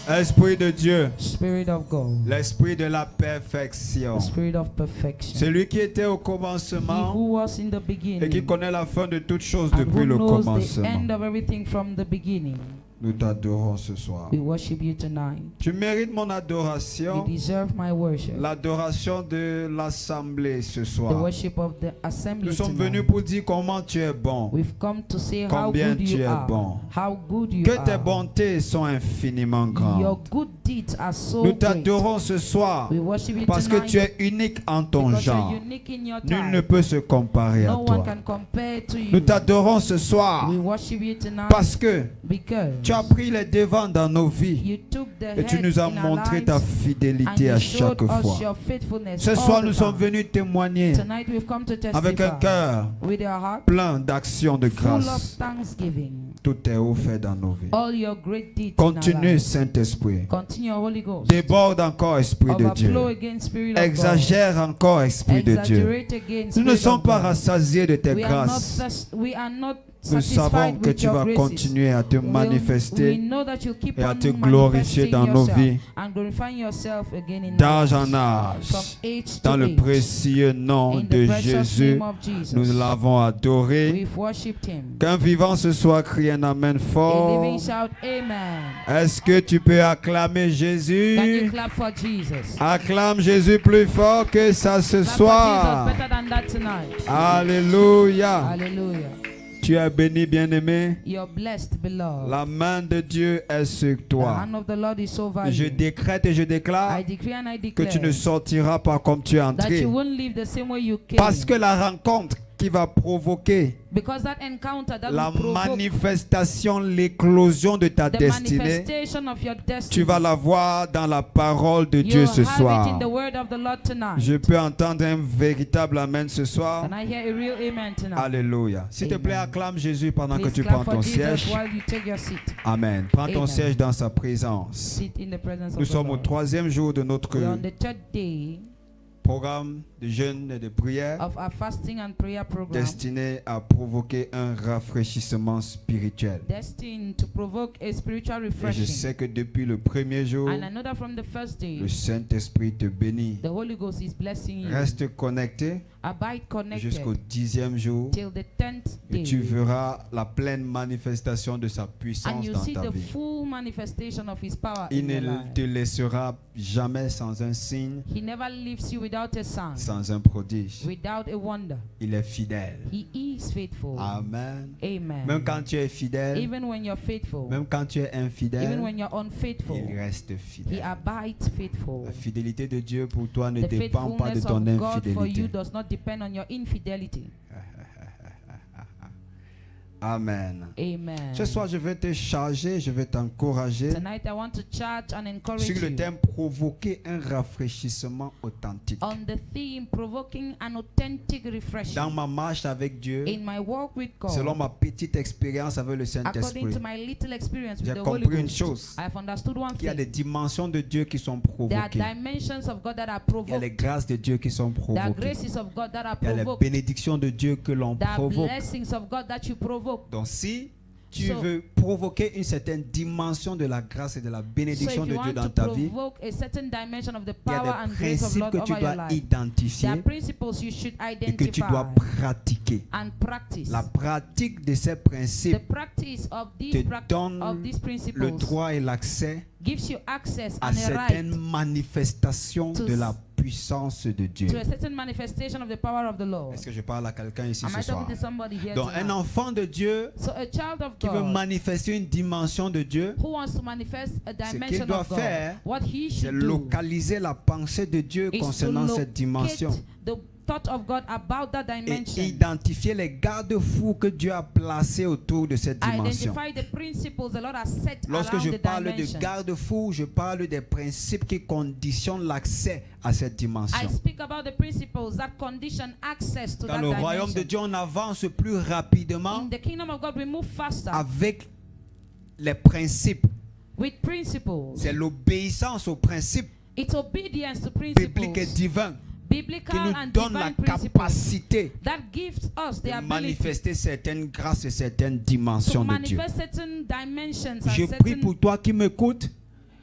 Esprit de Dieu. Spirit of God. L'esprit de la perfection. The spirit of perfection. Celui qui était au He commencement who was in the et qui beginning connaît la fin de toutes choses and depuis who le knows the commencement. end of everything from the beginning. Nous t'adorons ce soir. We worship you tonight. Tu mérites mon You adoration, deserve my worship. l'adoration de l'assemblée ce The soir. worship of the assembly Nous sommes tonight. venus pour dire comment tu es bon, We've come to say how combien good tu you es are. bon, How good you que tes are. bontés sont infiniment Your grandes. good deeds are so Nous great. t'adorons ce soir We worship you parce que tonight tu es unique en ton because genre. you're unique in your Nul ne type. peut se comparer à No one toi. can compare to Nous you. t'adorons ce soir We worship you tonight parce que because tu as pris les devants dans nos vies you took the et tu head nous as in our montré ta lives and fidélité you à showed chaque us fois. your faithfulness Ce all soir, the nous sommes time. venus témoigner Tonight we've come to avec un testify cœur with our heart plein d'actions de full of grâce. thanksgiving. Tout est offert dans nos vies. All your great deeds in our Continue, lives. Saint-Esprit. Continue, Holy Ghost. Déborde encore, Esprit de Dieu. Overflow again, Spirit of Exagère encore, God. Esprit de Dieu. Exaggerate again, Nous Spirit ne sommes of pas God. rassasiés de tes We are not grâces. we are not Nous savons satisfied que with tu your vas graces. continuer à te We manifester know that you'll keep et à on te glorifier manifesting dans nos yourself vies, and glorifying yourself again in our d'âge lives. en âge. From age Dans to le age. précieux nom In de the precious Jésus, name of Jesus. nous l'avons adoré. We've worshipped him. Qu'un vivant ce soir crie un amen A fort. living shout, Amen. Est-ce que tu peux acclamer Can you Jésus? clap for Jesus? Acclame Jésus plus fort que ça ce Clap for soir. Jesus better than that tonight. Alléluia. Hallelujah. Tu es béni, bien-aimé. You're blessed, beloved. La main de Dieu est sur The toi. hand of the Lord is so valuable. Je décrète et je déclare I decree and I que declare tu ne sortiras pas comme tu es that entré. you won't live the same way you came. Parce que la rencontre qui va provoquer Because that encounter that la will provoke manifestation, l'éclosion de ta the destinée, manifestation of your destiny. tu vas la voir dans la parole de Dieu You'll ce have it in soir. the word of the Lord tonight. Je peux entendre un véritable amen ce soir. Can I hear a real amen tonight? Alléluia. S'il te plaît, Amen. acclame Jésus pendant que Please tu clap prends for ton Jesus siège. while you take your seat. Amen. Prends ton Amen. siège dans sa présence. Sit in the presence Nous of the sommes au Lord. 3e jour de notre We're on the third day programme de jeûne et de prière of our fasting and prayer program, destiné à provoquer un rafraîchissement spirituel. destined to provoke a spiritual Et je refreshing. sais que depuis le premier jour, And I know that from the first day, le Saint-Esprit te bénit. the Holy Ghost is blessing you. Reste connecté Abide connected jusqu'au 10e jour till the 10th et day. tu verras la pleine manifestation de sa And puissance you dans see ta the vie. full manifestation of his power Il in your ne life. te laissera jamais sans un signe, He never leaves you without a sign, sans un prodige. without a wonder. Il est fidèle. He is faithful. Amen. Amen. Même quand tu es fidèle, Even when you're faithful, même quand tu es even infidèle, when you're unfaithful, il reste he fidèle. abides faithful. La fidélité de Dieu pour toi ne The dépend pas de faithfulness ton of God for you infidélité. does not depend on your infidelity. Amen. Amen. Ce soir, je vais te charger, je vais t'encourager Tonight I want to charge and encourage sur le you thème provoquer un rafraîchissement authentique. on the theme provoking an authentic refreshing. Dans ma marche avec Dieu, In my walk with God, selon ma petite expérience avec le according Saint-Esprit, to my little experience with j'ai the Holy compris une Ghost, chose. I have understood one Il y a thing. des dimensions de Dieu qui sont There are provoquées. dimensions of God that are Il y a les provoked. grâces de Dieu qui sont There are provoquées. graces of God that are Il y a les provoked. bénédictions de Dieu que l'on There are provoque. blessings of God that you provoke. Donc si tu So- veux provoquer une certaine dimension de la grâce et de la So bénédiction if de you Dieu want dans to ta vie, provoke a certain dimension of the il y power a and des grace of principes Lord que tu over your dois life, there identifier are principles you should et que tu identify dois pratiquer. and practice. La pratique de ces The principes practice of te these donne le principles droit et l'accès gives you access à and a certaines right manifestations to de la puissance de Dieu. to a certain manifestation of the power of the Lord. Est-ce que je parle à quelqu'un ici Am ce I soir? talking to somebody here Donc un tonight? enfant de Dieu So a child of qui veut God manifester une dimension de Dieu, who wants to manifest a qu'il dimension doit of God, faire, what he c'est should do localiser la pensée de Dieu is to concernant cette dimension locate the thought of God about that et dimension. identifier les garde-fous que Dieu a placés autour de cette dimension. Identify the principles the Lord has set Lorsque around je the parle de dimension. garde-fous, je parle des principes qui conditionnent l'accès à cette dimension. I speak about the principles that condition access to Dans that le royaume de dimension. Dieu, on avance plus rapidement In the kingdom of God, we move faster avec les principes. with principles. C'est l'obéissance aux principes It's obedience to bibliques et principles, divins qui biblical nous and donnent la divine principles capacité that gives us the de ability manifester certaines grâces et certaines to dimensions de Dieu. manifest certain dimensions and Je prie certain. pour toi qui m'écoutes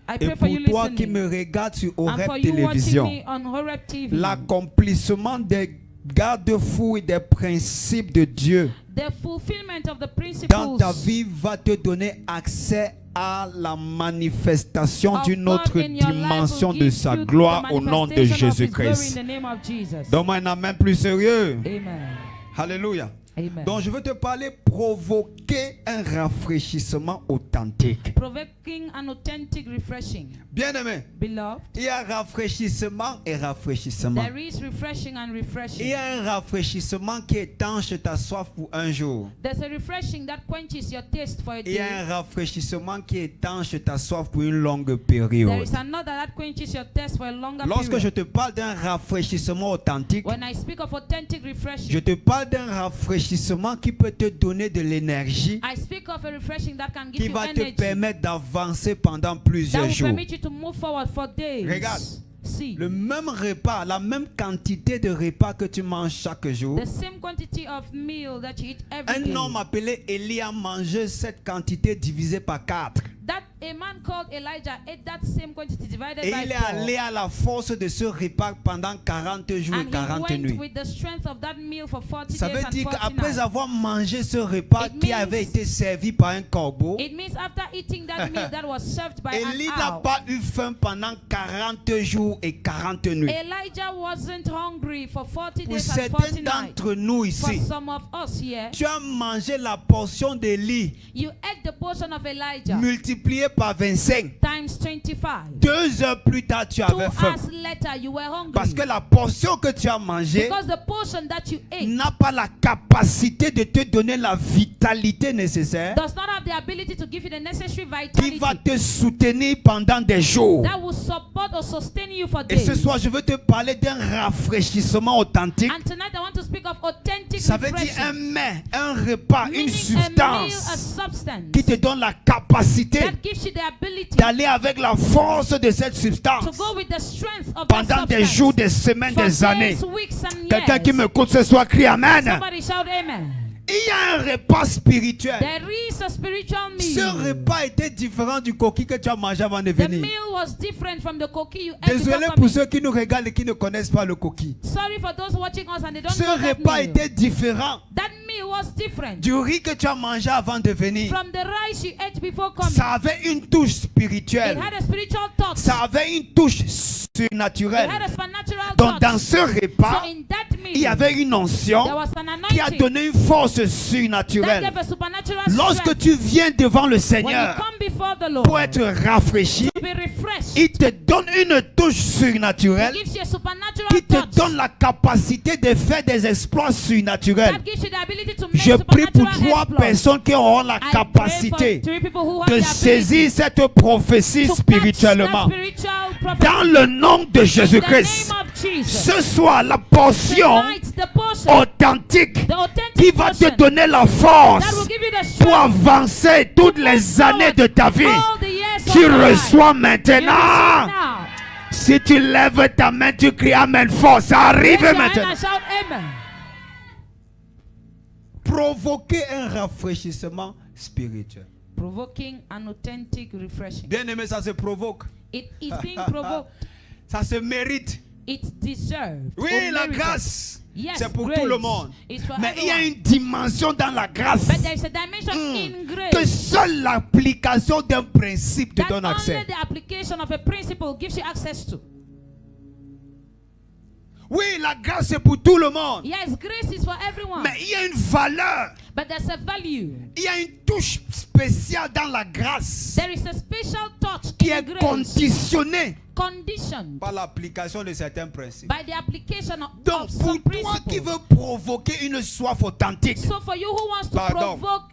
I Et pray for you pour toi qui listening. me regardes sur And Horeb for you watching Télévision, me on Horeb TV. l'accomplissement des garde-fous et des principes de Dieu The fulfillment of the dans ta principles vie va te donner accès à la manifestation of d'une God autre in your life dimension will de give sa you gloire the au nom de manifestation of His glory Jésus-Christ. in the name of Jesus. Donne-moi un amen plus sérieux. Amen. Alléluia. Amen. Donc je veux te parler provoquer un rafraîchissement authentique. Provoking an authentic refreshing. Bien-aimé, Beloved, il y a rafraîchissement et rafraîchissement. there is refreshing and Il refreshing. y a un rafraîchissement qui étanche ta soif pour un jour. There's a refreshing that quenches your taste for a Il y a day. un rafraîchissement qui étanche ta soif pour une longue There période. is another that quenches your thirst for a longer Lorsque je period. te parle d'un rafraîchissement authentique, When I speak of authentic je refreshing, te parle d'un rafraîchissement qui peut te donner de l'énergie, I speak of a refreshing that can qui give you va te energy, permettre d'avancer pendant that plusieurs will jours. permit you to move forward for days. Regarde. See, Le même repas, la même quantité de repas que tu manges chaque jour, the same quantity of meal that you eat every day. un homme appelé Élie a mangé cette quantité divisée par 4. That a man called Elijah ate that same quantity divided Et by il est 4. allé à la force de ce repas pendant 40 jours et And he 40 went nuits. with the strength of that meal for 40 Ça days veut and dire 40 qu'après nights. avoir mangé ce repas It qui means- avait été servi par un corbeau, It means after eating that meal that was served by Élie an n'a owl, pas eu faim pendant 40 jours et 40 nuits. Elijah wasn't hungry for 40 Pour days and 40 certains nights. d'entre nous For ici, some of us here, tu as mangé la portion d'Élie you ate the portion of Elijah multipliée par 25. times 25. 2 heures plus tard, tu 2 avais faim. hours later, you were hungry. Parce que la portion que tu as mangée Because the portion that you ate n'a pas la capacité de te donner la vitalité nécessaire does not have the ability to give you the necessary qui vitality va te soutenir pendant des jours. that will support or sustain you for Et days. ce soir, je veux te parler d'un rafraîchissement authentique. And tonight I want to speak of authentic Ça veut dire refreshing. un mets, un repas, une Meaning a meal, a substance substance qui te donne la capacité that gives you the ability d'aller avec la force de cette to substance go with the strength of pendant that des substance jours, des semaines, for des années. days, weeks and Quelqu'un qui years. me écoute ce soir, crie Amen. Somebody shout amen. Il y a un repas spirituel. There is a spiritual Ce meal. repas était différent du coquille que tu as mangé avant de The venir. meal was different from the cookie you ate Désolé before pour coming. ceux qui nous regardent et qui ne connaissent pas le coquille. Sorry for those watching us and they don't Ce know that repas meal. était différent That meal was different du riz que tu as mangé avant de venir. from the rice you ate before coming. Ça avait une touche It spirituelle. had a spiritual touch. Ça avait une touche It surnaturelle. had a supernatural Donc dans touch. ce repas, So in that meal, il y avait une there onction was an qui a anointing donné une force that surnaturelle. gave a supernatural Lorsque strength. tu viens devant le When you Seigneur come before the pour Lord, être rafraîchi, to be refreshed, il te donne une touche He surnaturelle gives you a supernatural qui te touch donne la capacité de faire des exploits surnaturels. that gives you the ability to make Je prie pour supernatural 3 exploits. personnes qui auront la I pray capacité for 3 people who have de the ability saisir cette prophétie to catch spirituellement. that spiritual prophecy. Dans le nom de In the Jésus-Christ, name of Jesus. ce soir, la portion Tonight, the portion, authentique the authentic qui va te portion donner la that force will give you the pour strength avancer toutes les années de ta vie. all the years Tu of your life. reçois You maintenant. receive now. Si tu lèves ta main, tu cries Amen fort. Ça arrive Raise your hand maintenant. and shout amen. Provoquer un rafraîchissement spirituel. Provoking an authentic refreshing. Bien aimé, ça se provoque. It is being provoked. Ça se mérite. It's deserved. Oui, or la merited. grâce, Yes, c'est pour grace tout le monde. is for Mais il y a everyone. une dimension dans la grâce But there is a dimension in grace que seule l'application d'un principe te that donne only accès. the application of a principle gives you access to. Oui, la grâce c'est pour tout le monde. Yes, grace is for everyone. Mais il y a une valeur, But there's a value. il y a une touche spéciale dans la grâce There is a special touch qui in est grace, conditionnée conditioned par l'application de certains principes. by the application of Donc, pour some toi principles. qui veux provoquer une soif authentique, So for you who wants to Pardon. provoke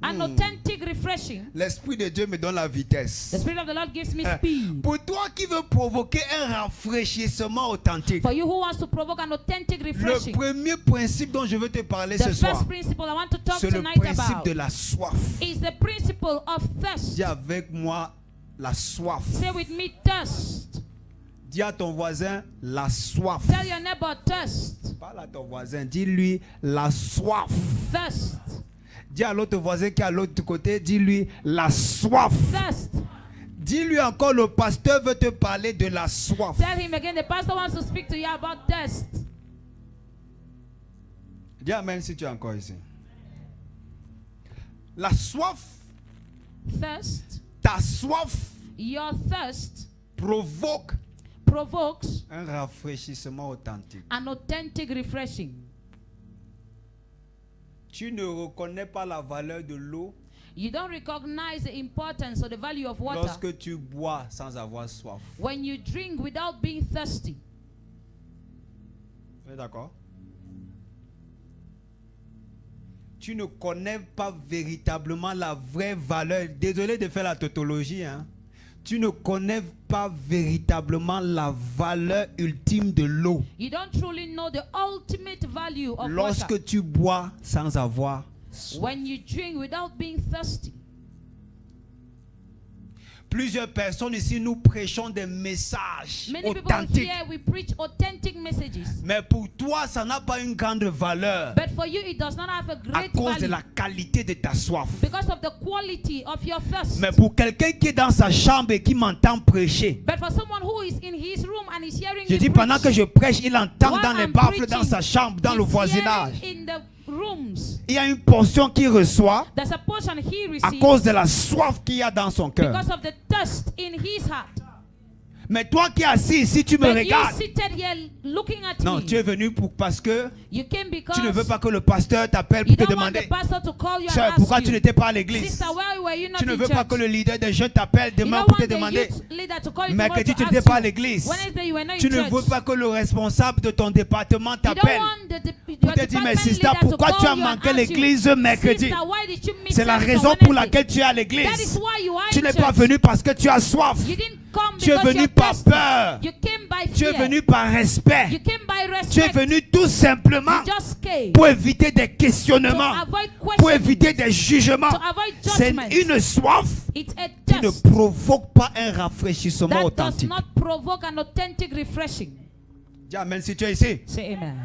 an authentic refreshing, l'Esprit de Dieu me donne la vitesse. the Spirit of the Lord gives me speed. Pour toi qui veux provoquer un rafraîchissement authentique, For you who wants to provoke an authentic le refreshing, premier principe dont je veux te parler the ce soir, first principle I want to talk c'est le tonight principe about de la soif. is the principle of thirst. Dis avec moi la soif. Say with me, thirst. Dis à ton voisin la soif. Tell your neighbor, thirst. Parle à ton voisin, dis-lui la soif. Thirst. Dis à l'autre voisin qui est à l'autre côté, dis-lui la soif. Thirst. Dis-lui encore, le pasteur veut te parler de la soif. Tell him again, the pastor wants to speak to you about thirst. Dis amen si tu es encore ici. La soif, Thirst, ta soif your thirst provoque provokes un rafraîchissement authentique. an authentic refreshing. Tu ne reconnais pas la valeur de l'eau You don't recognize the importance or the value of water lorsque tu bois sans avoir soif. when you drink without being thirsty. Vous êtes d'accord? Tu ne connais pas véritablement la vraie valeur. Désolé de faire la tautologie, hein. Tu ne connais pas véritablement la valeur ultime de l'eau You don't truly know the ultimate value of water lorsque tu bois sans avoir soif. when you drink without being thirsty. Plusieurs personnes ici, nous prêchons des messages Many people authentiques. here, we preach authentic messages. Mais pour toi, ça n'a pas une grande valeur But for you, it does not have a à great cause de value la qualité de ta soif. because of the quality of your thirst. Mais pour quelqu'un qui est dans sa chambre et qui m'entend prêcher, But for someone who is in his room and is hearing je me dis pendant que preach, je prêche, il entend while dans les I'm baffles, dans preaching, sa chambre, dans le he's voisinage. hearing in the rooms. Il y a une portion qu'il reçoit There's a portion he à receives cause de la soif qu'il y a dans son cœur. because of the thirst in his heart. Mais toi qui es assis ici, tu me But you regardes. seated here looking at Non, me. tu es venu parce que You came because tu ne veux pas que le pasteur t'appelle you pour te don't want the demander, pastor to call you and Sœur, ask pourquoi you, tu n'étais pas à l'église? Sister, why were you not Tu ne in veux pas church? que le leader des jeunes t'appelle You demain don't pour te want the demander. youth leader to call you tomorrow Mercredi, to tu n'étais ask pas à you. l'église. Wednesday, you were not Tu in ne church. veux pas que le responsable de ton département You don't t'appelle want your pour te dire, mais department sister, leader to pourquoi tu call as you and manqué ask you, l'église mercredi? Sister, why did you miss C'est la service on raison pour Wednesday? laquelle tu es à That is l'église. why you are Tu in n'es pas church. venu parce que tu as soif. You didn't come Tu es because venu you're par thirsty. peur. You came by Tu es fear. venu par You respect. came by Tu es respect. venu tout simplement You just came pour éviter des to questionnements, avoid pour questions, éviter des jugements. to avoid C'est judgment. une soif It's a qui ne test provoque pas un rafraîchissement that does authentique. not provoke an authentic refreshing. Dis amen si tu es ici. Say amen.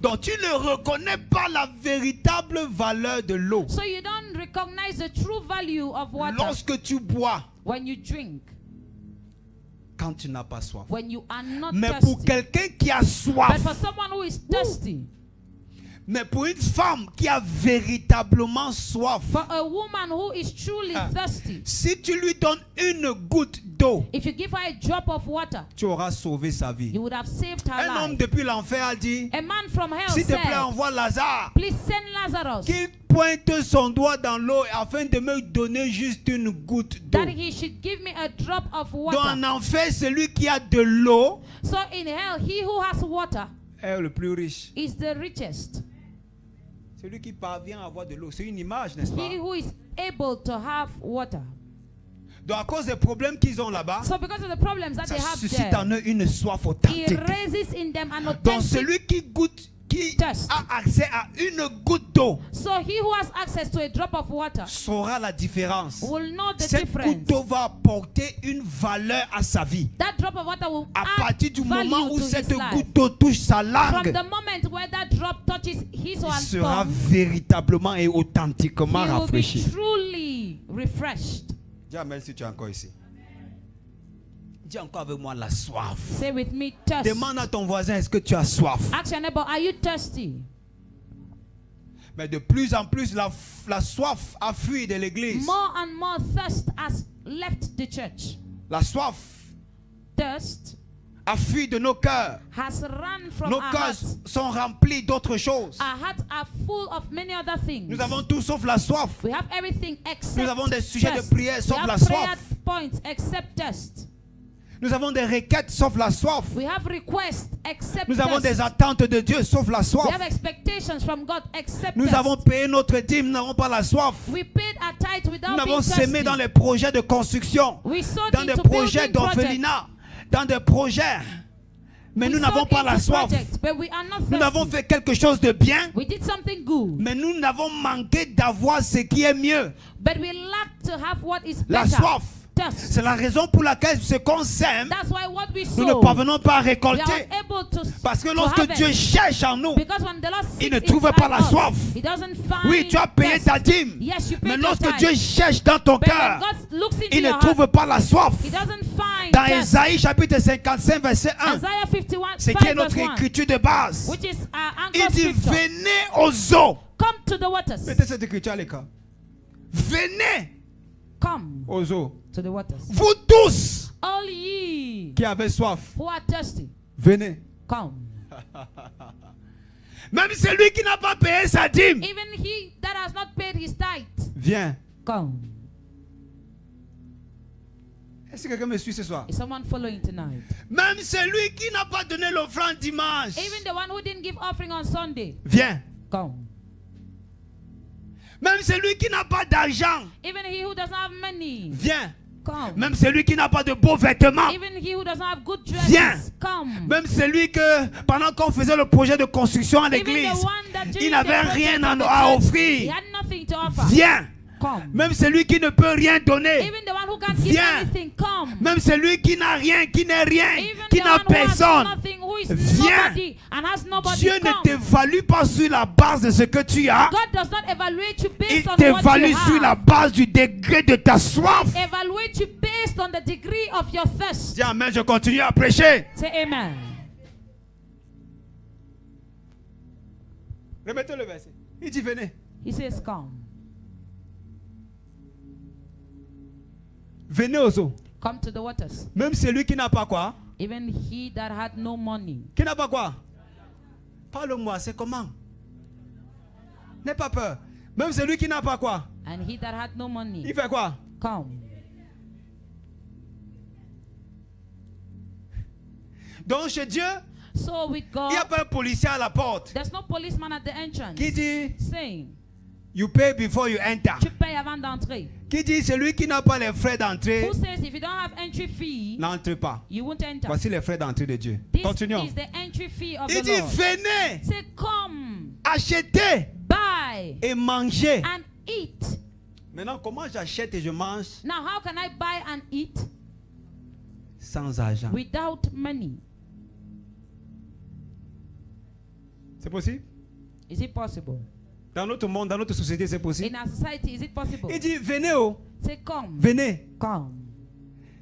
Donc tu ne reconnais pas la véritable valeur de l'eau. So you don't recognize the true value of water Lorsque tu bois, when you drink, quand tu n'as pas soif. when you are not Mais pour thirsty. quelqu'un qui a But soif, for someone who is thirsty, mais pour une femme qui a véritablement soif, for a woman who is truly Ah. thirsty, si tu lui donnes une goutte d'eau, if you give her a drop of water, tu auras sauvé sa vie. you would have saved her Un homme life. depuis l'enfer a dit, A man from hell s'il te plaît, said, envoie Lazare, please send Lazarus qu'il pointe son doigt dans l'eau afin de me donner juste une goutte d'eau. that he should give me a drop of Dans water. en enfer, celui qui a de l'eau So in hell, he who has water est le plus riche. is the richest. Celui qui parvient à avoir de l'eau, c'est une image, n'est-ce pas? He who is able to have water. Donc à cause des problèmes qu'ils ont là-bas, So because of the problems that ça they have suscite there, en eux une soif he authentique. raises in them an Donc authentic. celui qui goûte, qui Thirst. a accès à une goutte d'eau, So he who has access to a drop of water saura la différence. will know the Cette difference. goutte d'eau va apporter une valeur à sa vie. That drop of water will À add partir du moment value où to cette his life. goutte d'eau touche sa From langue, the moment where that drop touches his or il her sera tongue, véritablement et authentiquement he will be rafraîchi. truly refreshed. Dis amen si tu es encore ici. Dis encore avec moi la soif. Say with me, thirst. Demande à ton voisin, est-ce que tu as soif? Ask your neighbor, are you thirsty? Mais de plus en plus, la soif a fui de l'église. More and more thirst has left the church. La soif Thirst a fui de nos cœurs. has run from Nos our cœurs hearts. sont remplis d'autres choses. Our hearts are full of many other things. Nous avons tout sauf la soif. We have everything except Nous avons des sujets de thirst. prière We sauf have la prayer soif. points except thirst. Nous avons des requêtes sauf la soif. We have requests except Nous avons thirst. des attentes de Dieu sauf la We soif. have expectations from God except Nous thirst. avons payé notre dîme, nous n'avons pas la soif. We paid our tithe without Nous being avons sémé thirsty. dans les projets de construction, We sowed dans des into projets building projects. d'orphelinat, dans des projets. Mais We nous n'avons sowed pas la into soif. projects, but we are not Nous avons thirsty. fait quelque chose de bien, We did something good, mais nous n'avons manqué d'avoir ce qui est mieux. but we lack to have what is La better. soif. thirst. C'est la raison pour laquelle ce qu'on sème, That's why what we nous ne sow, parvenons pas à we are récolter. unable to Parce que to lorsque harvest. Dieu cherche en nous, Because when the Lord il seeks ne trouve inside pas la us, soif. He doesn't find Oui, tu as payé thirst. ta dîme. Yes, you Mais paid lorsque your Dieu tithe. cherche dans ton But when cœur, God looks into il ne your trouve heart, pas la soif. He doesn't find Dans thirst. Ésaïe chapitre 55 verset 1, Isaiah 51, c'est qui est 5 notre verse 1, écriture de base. which is our Il anchor dit scripture. venez aux eaux. Come to the waters. Mettez cette écriture à l'écart. Venez Come aux eaux. to the waters. Vous tous All ye qui avez soif, who are thirsty, venez. come. Même celui qui n'a pas payé sa dîme, Even he that has not paid his tithe, viens. come. Est-ce que quelqu'un me suit ce soir? Is someone following tonight? Même celui qui n'a pas donné l'offrande dimanche, Even the one who didn't give offering on Sunday, viens. come. Même celui qui n'a pas d'argent, Even he who doesn't have money, viens. come. Même celui qui n'a pas de beaux vêtements, Even he who doesn't have good viens. dresses, come. même celui que pendant qu'on faisait le projet de construction à Even l'église, the one that il during n'avait the rien project of the à church, he offrir, had nothing to offer, viens. come. Même celui qui ne peut rien donner, Even the one who can't give viens. anything, come. même celui qui n'a rien, qui n'est rien, Even qui the n'a one who has personne, nothing, who is viens. nobody and has nobody, Dieu ne come. t'évalue pas sur la base de ce que tu as, God does not evaluate you il based on what t'évalue you sur la have. base du degré de ta soif. Evaluate you based on the degree of your thirst. Dis amen, je continue à prêcher. Say amen. Remettez le verset. Il dit venez. He says, come. Venez aux eaux. Come to the waters. Même celui qui n'a pas quoi? Even he that had no money. Qui n'a pas quoi? Parle-moi, c'est comment? N'aie pas peur. Même celui qui n'a pas quoi? And he that had no money. Il fait quoi? Come. Donc chez Dieu, So with il n'y a God, pas un policier à la porte there's no policeman at the entrance qui dit saying, you pay before you enter. tu payes avant d'entrer. Qui dit celui qui n'a pas les frais d'entrée Who says if you don't have entry fee, n'entre pas. you won't enter. Voici les frais d'entrée de Dieu. This Continuons. is the entry fee of Il the dit Lord. venez, Say, come, achetez buy, et mangez. and eat. Maintenant, comment j'achète et je mange Now, how can I buy and eat sans argent? without money? C'est possible? Is it possible? Dans notre monde, dans notre société, c'est In possible. our society, is it possible? Il dit venez, oh, Say, come, venez. come.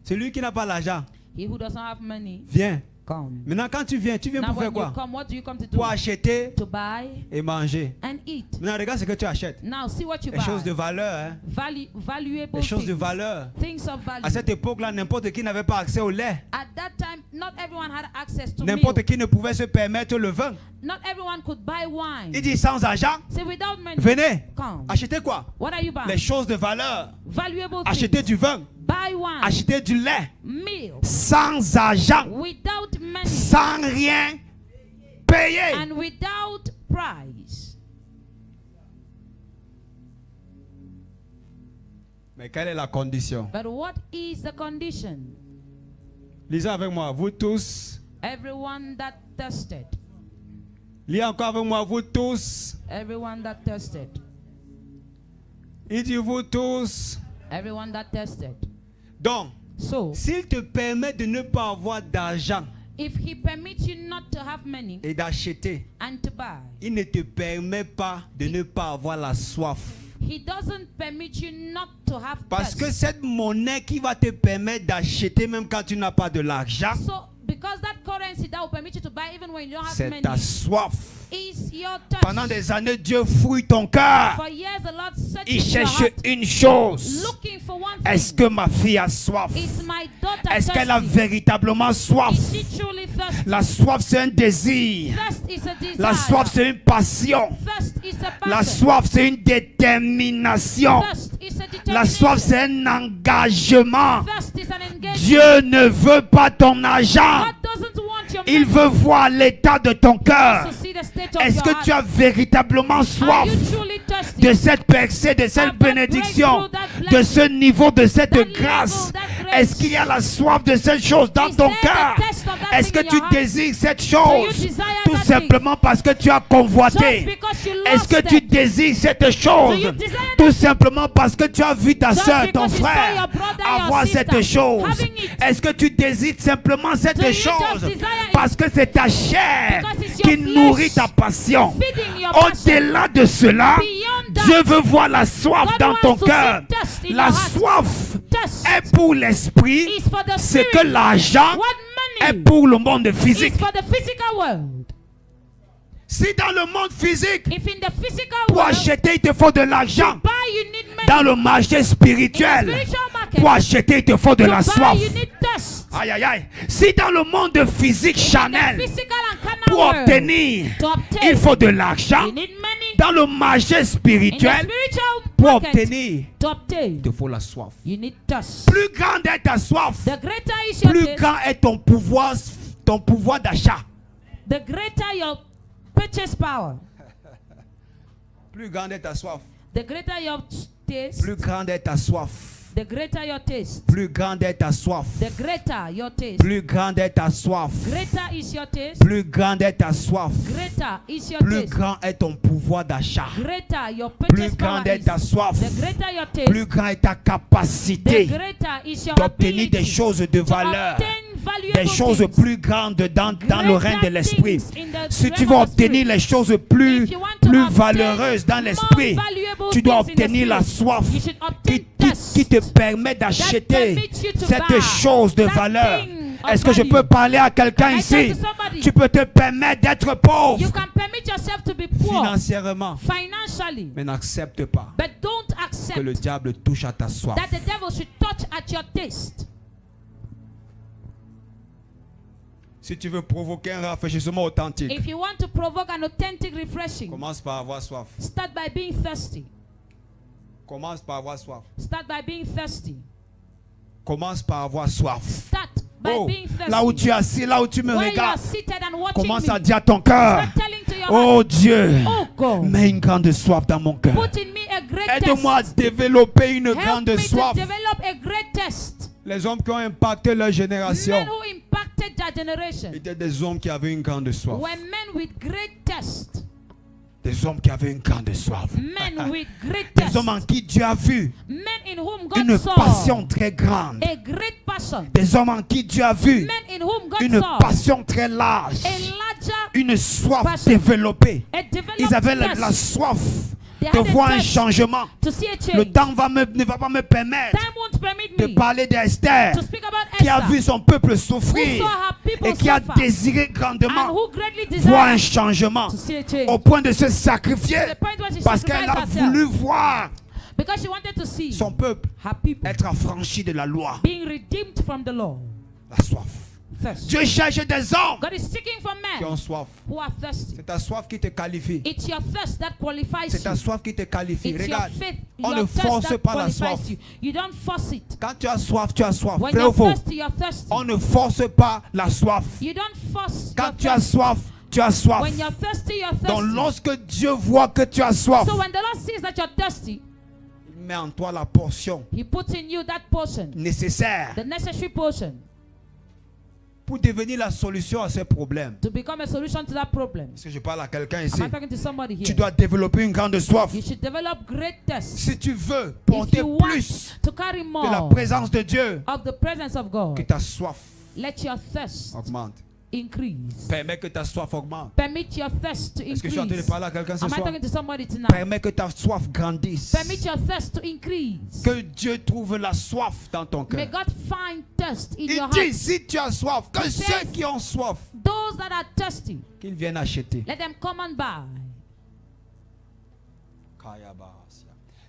Celui qui n'a pas l'argent, He who doesn't have money, viens. come. Maintenant, quand tu viens Now, pour faire when you quoi? come, what do you come to do? Pour acheter To buy et manger. and eat. Maintenant, regarde ce que tu achètes. Now, see what you Les choses de buy. valeur, hein? Valuable Les choses de things. valeur. Things of value. À cette époque-là, n'importe qui n'avait pas accès au lait. At that time, not everyone had access to N'importe milk. qui ne pouvait se permettre le vin. Not everyone could buy wine. Il dit sans argent, Say, without money, venez. come. Achetez quoi? What are you buying? Les choses de valeur. Valuable Achetez things. du vin. Buy wine. Achetez du lait. Milk. Sans argent. Without money. Sans rien payer. And without price. Mais quelle est la condition? But what is the condition? Lisez avec moi, vous tous. Everyone that thirsted. Lisez encore avec moi, vous tous. Everyone that thirsted. Il dit vous tous. Everyone that thirsted. Donc, So, s'il te permet de ne pas avoir d'argent if he permits you not to have money et d'acheter, and to buy, il ne te permet pas de ne pas avoir la soif. he doesn't permit you not to have Parce que thirst. cette monnaie qui va te permettre d'acheter même quand tu n'as pas de l'argent, So, because that currency that will permit you to buy even when you don't have c'est money ta soif. is your thirst. Pendant des années, Dieu fouille ton cœur. For years, the Lord Il searches your cherche heart, une chose. looking for one Est-ce thing. que ma fille a soif? Is my daughter Est-ce qu'elle a thirsty? véritablement soif? Is she truly thirsty? La soif, c'est un désir. Thirst is a desire. La soif, c'est une passion. Thirst is a La passion. soif, c'est une détermination. Thirst is a determination. La soif, c'est un engagement. Thirst is an engagement. Dieu ne veut pas ton argent. God doesn't want your Il money. veut voir l'état de ton cœur. To see the state of Est-ce your que heart. tu as véritablement Are soif you truly thirsty? de cette percée, de cette bénédiction, de ce niveau, de cette grâce? Est-ce qu'il y a la soif de cette chose dans Is ton there cœur? the taste of that that Est-ce thing que in tu your heart? désires cette Do you chose desire tout that simplement parce que tu as thing? convoité? Just because you Est-ce que lost tu it. désires cette Do chose you desire tout that simplement parce que tu as vu ta Just soeur, ton because you saw frère your brother, your avoir sister cette chose? having it? Est-ce que tu désires simplement cette Do you just chose desire it? parce que c'est ta chair Because it's qui your flesh nourrit ta passion? feeding your passion. Au-delà de cela, Beyond that, Dieu veut voir la soif God dans wants ton to cœur. see thirst in La your heart. soif Thirst est pour l'esprit is for the ce spirit. que l'argent What est money pour le monde physique. is for the physical world. Si dans le monde physique, If in the physical pour world, acheter, il te faut de l'argent. to buy you need money. Dans le marché In the spirituel, spiritual market, pour acheter, il te faut de to la buy soif. you need thirst. Aïe, aïe, aïe. Si dans le monde physique In the charnel, physical and carnal pour world, obtenir, to obtain, il faut de l'argent. you need money. Dans le marché In the spirituel, spiritual pour market, obtenir, to obtain, il te faut la soif. you need thirst. Plus grande est ta soif, The greater is your plus thirst, grand est ton pouvoir d'achat. the greater your purchase power. Plus grande est ta soif. The greater your taste, Plus grande est ta soif. the greater your taste. Plus grande est ta soif. The greater your taste. Plus grande est ta soif. Greater is your taste. Plus grande est ta soif. Greater is your Plus taste. grand est ton pouvoir d'achat. Greater your Plus purchase power grande est is. ta soif. The greater your taste. Plus grande est ta The capacité greater is your d'obtenir ability des choses de to valeur. obtain valuable Des choses things. plus grandes dans le règne de l'esprit. Things in the Si tu realm veux of the obtenir spirit. les choses plus, If you want to plus obtain valeureuses dans more l'esprit, valuable tu dois things in the obtenir la spirit, soif you should obtain qui thirst te permet that d'acheter permits you to cette buy chose de that valeur. thing of Est-ce que je value. peux parler à quelqu'un Can I ici? talk to somebody? Tu peux te permettre d'être pauvre You can permit yourself to be poor financièrement, financially, mais n'accepte pas but don't que accept le diable touche à ta soif. that the devil should touch at your taste. Si tu veux provoquer un rafraîchissement authentique, If you want to provoke an authentic refreshing, commence par avoir soif. start by being thirsty. Commence par avoir soif. Start by being thirsty. Commence par avoir soif. Start by Oh, being thirsty. là où tu es assis, là où tu me While you are regardes, seated and watching commence me, à dire à ton cœur, start telling to your oh heart, Dieu, oh God, mets une grande soif dans mon cœur. put in me a great Aide-moi à test. développer une Help grande me soif. to develop a great test. Les hommes qui ont impacté leur génération Men who impacted their generation étaient des hommes qui avaient une grande soif. were men with great test. Des hommes qui avaient une grande soif. Men with great Des test. hommes en qui Dieu a vu Men in whom God une saw passion très grande. a great passion. Des hommes en qui Dieu a vu Men in whom God une saw passion très large. a larger, Une soif passion. développée. a developed Ils avaient la test. soif They de had a voir un thirst changement. to see a change. Le temps ne va pas me permettre Time won't permit de me parler d'Esther, to speak about qui a Esther, vu son peuple who souffrir saw her people et qui a suffer désiré and grandement who greatly voir un desired changement to see a change. au point de se sacrifier To the point where she parce qu'elle sacrificed a herself voulu voir because she wanted to see son peuple her people être affranchi de la loi. being redeemed from the law. La soif. Thirst. Dieu cherche des hommes God is seeking for qui ont men soif. who are thirsty. C'est ta soif qui te qualifie. It's your thirst that qualifies C'est ta you. soif qui te qualifie. It's your Regarde, faith, on ne your thirst force that pas la soif. qualifies you. You don't force it. Quand tu as soif, tu as soif. When Vrai ou you're faux? thirsty, you're thirsty. On ne force pas la soif. You don't force Quand your tu as thirst. soif, tu as soif. When you're thirsty, you're Donc thirsty. lorsque Dieu voit que tu as soif, So when the Lord sees that you're thirsty, il met en toi la portion He puts in you that portion, nécessaire the necessary portion, pour devenir la solution à ces problèmes. to become a solution to that problem. Est-ce que je parle à quelqu'un Am ici? I talking to somebody Tu here? dois développer une grande soif. You should develop great thirst. Si tu veux If porter you plus want to carry de la more présence de Dieu, of the presence of que God, ta soif let your thirst augmente. increase. Permets que ta soif augmente. Permit your thirst to Est-ce que je suis en train de increase. parler à quelqu'un ce Am I soir? talking to somebody tonight? Permets que ta soif grandisse. Permit your thirst to increase. Que Dieu trouve la soif dans ton May cœur. God find thirst in your Il dit, heart. si tu as soif, que He ceux says- qui ont soif, Those that are thirsty, qu'ils viennent acheter. let them come and buy.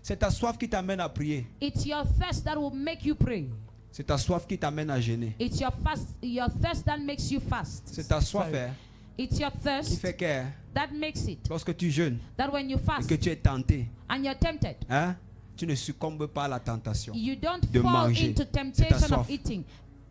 C'est ta soif qui t'amène à prier. It's your thirst that will make you pray. C'est ta soif qui t'amène à jeûner. It's your thirst that makes you fast. C'est ta soif Sorry. hein, It's your qui thirst fait que that makes it lorsque tu jeûnes that when you et fast que tu es tenté, and you're tempted, hein, tu ne succombes pas à la tentation. you don't de fall manger. into C'est ta temptation soif. of eating.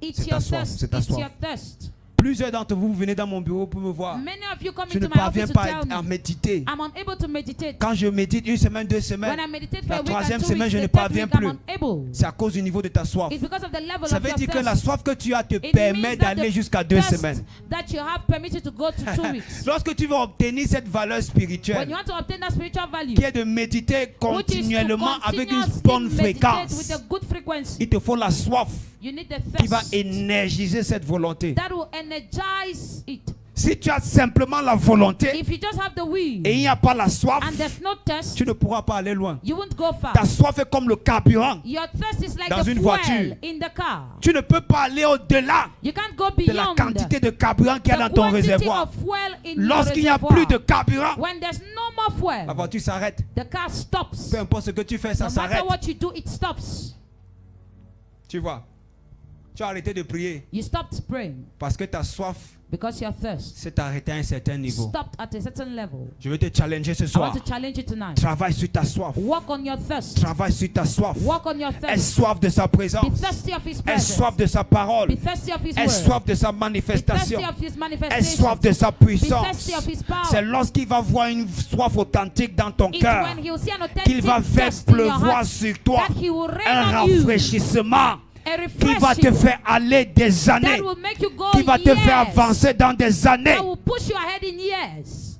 It's C'est ta your soif, thirst. c'est ta It's soif. your thirst. Plusieurs d'entre vous, vous venez dans mon bureau pour me voir. Many of you come Je ne into my parviens office to pas tell à me méditer. I'm unable to meditate. Quand je médite une semaine, 2 semaines, When I meditate for la a week and troisième 2 semaine, weeks, je ne the third parviens week I'm plus. unable. C'est à cause du niveau de ta soif. It's because of the level Ça of veut your dire que la thirst. soif que tu as te It permet means that d'aller the jusqu'à 2 thirst semaines. that you have permitted to go to 2 weeks. Lorsque tu vas obtenir cette valeur When spirituelle, you want to obtain that spiritual value, qui est de méditer which is to continuellement avec une continuously bonne meditate fréquence, with a good frequency, il te faut la soif you need the qui va thirst énergiser cette volonté. that will energize it. Si tu as simplement la volonté If you just have the will et il n'y a pas la soif, and there's no thirst, tu ne pourras pas aller loin. you won't go far. Ta soif est comme le carburant. Your thirst is like Dans the une fuel voiture. in the car. Tu ne peux pas aller au-delà You can't go de la beyond quantité de carburant qu'il y a the dans ton quantity réservoir. of fuel in your Lorsqu'il n'y a reservoir. plus de carburant, When there's no more fuel, la voiture s'arrête. the car stops. Peu importe ce que tu fais, ça No s'arrête. matter what you do, it stops. Tu vois, tu as arrêté de prier You stopped praying parce que ta soif because your thirst s'est arrêtée à un certain niveau. stopped at a certain level. Je vais te challenger ce I soir. want to challenge you tonight. Travaille sur ta soif. Work on your thirst. Travaille sur ta soif. Work on your Aie thirst. soif de sa Be présence. thirsty of His Aie presence. soif de sa parole. Be thirsty of His Aie word. soif de sa Be manifestation. thirsty of His Aie manifestation. soif de sa Be puissance. thirsty of His power. C'est lorsqu'il va voir une soif authentique dans ton It's cœur when He will see an qu'il authentic va faire thirst in your pleuvoir heart sur toi that He will rain un on you. rafraîchissement A qui va te refreshing faire aller des années, that will make you go qui va te faire years. avancer dans des années. That will push you ahead in years.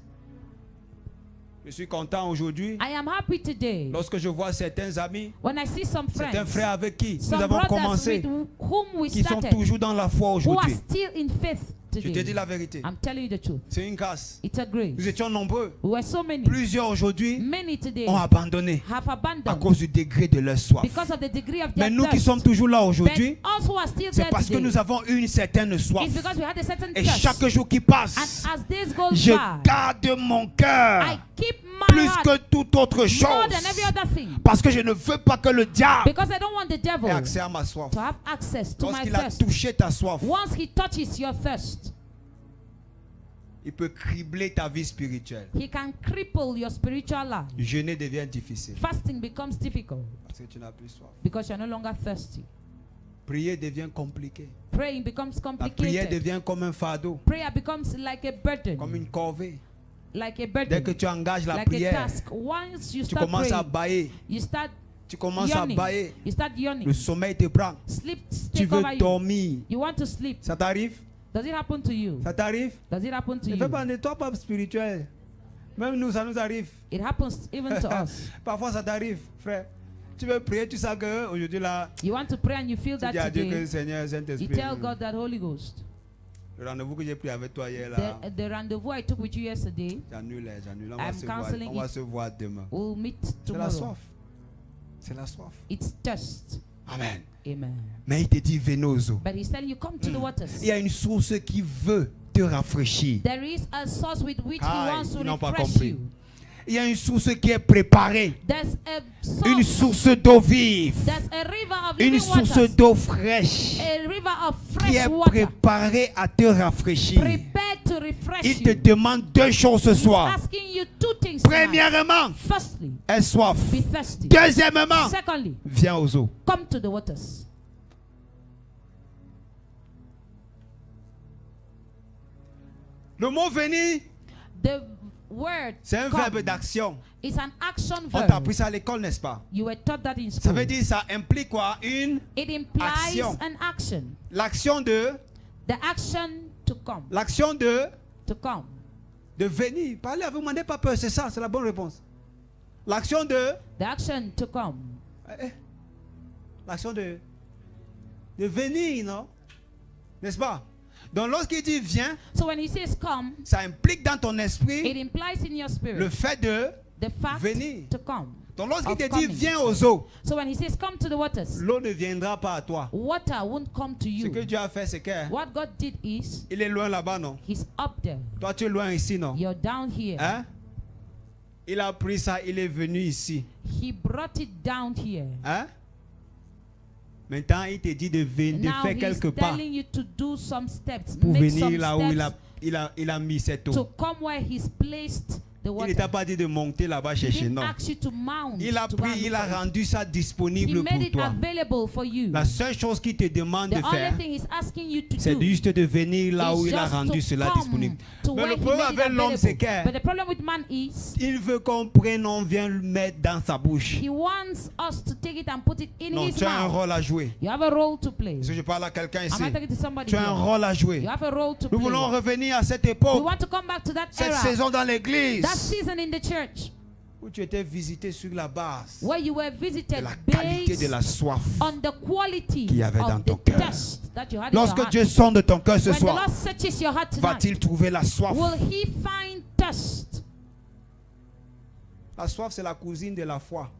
Je suis content aujourd'hui I am happy today lorsque je vois certains amis, when I see some certains friends, frères avec qui nous some avons brothers commencé, with whom we qui sont started, toujours dans la foi who are aujourd'hui. still in faith Je te dis today. la vérité. I'm telling you the truth. C'est une grâce. It's a grace. Nous étions nombreux. We were so many. Plusieurs aujourd'hui Many today ont abandonné have à abandoned cause du degré de leur soif. because of the degree of Mais their nous qui thirst. sommes toujours là But aujourd'hui, us who are still c'est there parce que today, nous avons une certaine soif. it's because we had a certain Et thirst. chaque jour qui And passe, as days go je by, garde mon I cœur keep my plus heart que toute autre more chose. than every other thing. Parce que je ne veux pas que le diable Because I don't want the devil ait accès à ma soif. to have access to my Lorsqu'il a thirst. touché ta soif, Once he touches your thirst, il peut cribler ta vie spirituelle. he can cripple your spiritual life. Jeûner devient difficile Fasting becomes difficult parce que tu n'as plus soif. because you're no longer thirsty. Prier devient compliqué. Praying becomes La prière complicated. devient comme un fardeau, Prayer becomes like a burden. comme une corvée. Like a Dès burden. que tu engages la Like a prière, task. Once you tu start commences à praying, bâiller. you start Tu commences à yawning. bâiller. You start yawning. Le sommeil te prend. Sleep Tu take over veux you. dormir. You want to sleep. Ça t'arrive? Does it happen to you? Ça t'arrive? Does it happen to Ne you? fais pas de toi pas spirituel. Même nous, ça nous arrive. It happens even to us. Parfois, ça t'arrive, frère. Tu veux prier, tu sais que aujourd'hui là, You want to pray and you feel tu that dis à Dieu que today. Seigneur, You Saint-Esprit, tell God that Holy Ghost. le rendez-vous que j'ai pris avec toi hier là, The rendezvous I took with you yesterday, j'annule. I'm On va cancelling se voir demain. we'll meet C'est la tomorrow. soif. C'est la soif. It's thirst. Amen. Amen. Mais il te dit, venez aux eaux. But he's telling you, come to the waters. Il y a une source qui veut te rafraîchir. There is a source with which Aïe, he wants to ils n'ont pas refresh compris. you. Il y a une source qui est préparée. There's a Une source. source d'eau vive. There's a river of Une living source waters. d'eau fraîche A river of qui est fresh water. préparée à te rafraîchir. Prepared to refresh Il te you. demande deux choses ce He's soir. asking you two things tonight. Premièrement, Firstly, aie soif. be thirsty. Deuxièmement, Secondly, viens aux eaux. come to the waters. Le mot venir, The word c'est un come verbe d'action. is an action On t'a appris verb. ça à l'école, n'est-ce pas? You were taught that in Ça school. veut dire, ça implique quoi? It implies action. an action. L'action de, The action to come. l'action de venir. Parlez, vous ne demandez pas peur, c'est ça, c'est la bonne réponse. L'action de, The action to come. l'action de venir, non? N'est-ce pas? Donc lorsqu'il dit viens, So when he says come, ça implique dans ton it esprit implies in your spirit le fait de the fact venir. to come. Donc lorsqu'il Of te dit coming. viens aux eaux, So when he says come to the waters, l'eau ne viendra pas à toi. water won't come to Ce you. que Dieu a fait, c'est que What God did is, il est loin là-bas, non? he's up there. Toi, tu es loin ici, non? You're down here. Hein? Il a pris ça, il est venu ici. He brought it down here. Hein? Maintenant, il te dit de Now faire he's quelques pas telling you to do some steps, pour make venir some là où steps il a mis cette to eau. come where he's placed the Il water. ne t'a pas dit de monter là-bas He chercher, didn't non. ask you to mount. Il a to go and pris, look il a for it. rendu ça He disponible made pour it toi. available for you. La seule chose qu'il te demande The de only faire, thing he's asking you to c'est do juste de venir là où is il a just rendu to cela come disponible. to Mais where le he problème made it avec l'homme, c'est available. But que the problem with man is il veut qu'on prenne, on vient le mettre dans sa bouche. he wants us to take it and put it in Non, his tu as un mouth. rôle à jouer. You have a role to play. Si je parle à quelqu'un Am ici, I talking to somebody tu as un here? rôle à jouer. You have a role to Nous voulons play. revenir à cette We époque, want to come back to that cette era, saison dans l'église, that season in the church, où tu étais visité sur la base where you were de visited la qualité de la based soif. on the quality qu'il y avait dans of ton the cœur. test that you had in your Lorsque heart. Dieu sonde de ton cœur ce When the soir, Lord searches your heart tonight, va-t-il trouver la soif? will he find thirst? La soif, c'est la cousine de la foi.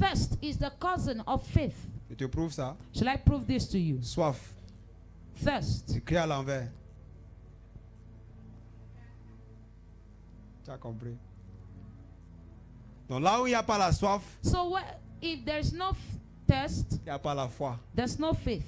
Thirst is the cousin of faith. Je te prouve ça. Shall I prove this to you? Soif, Thirst. écrit à l'envers. Tu as compris? Donc là où il n'y a pas la soif, So if there's no thirst, il n'y a pas la foi. there's no faith.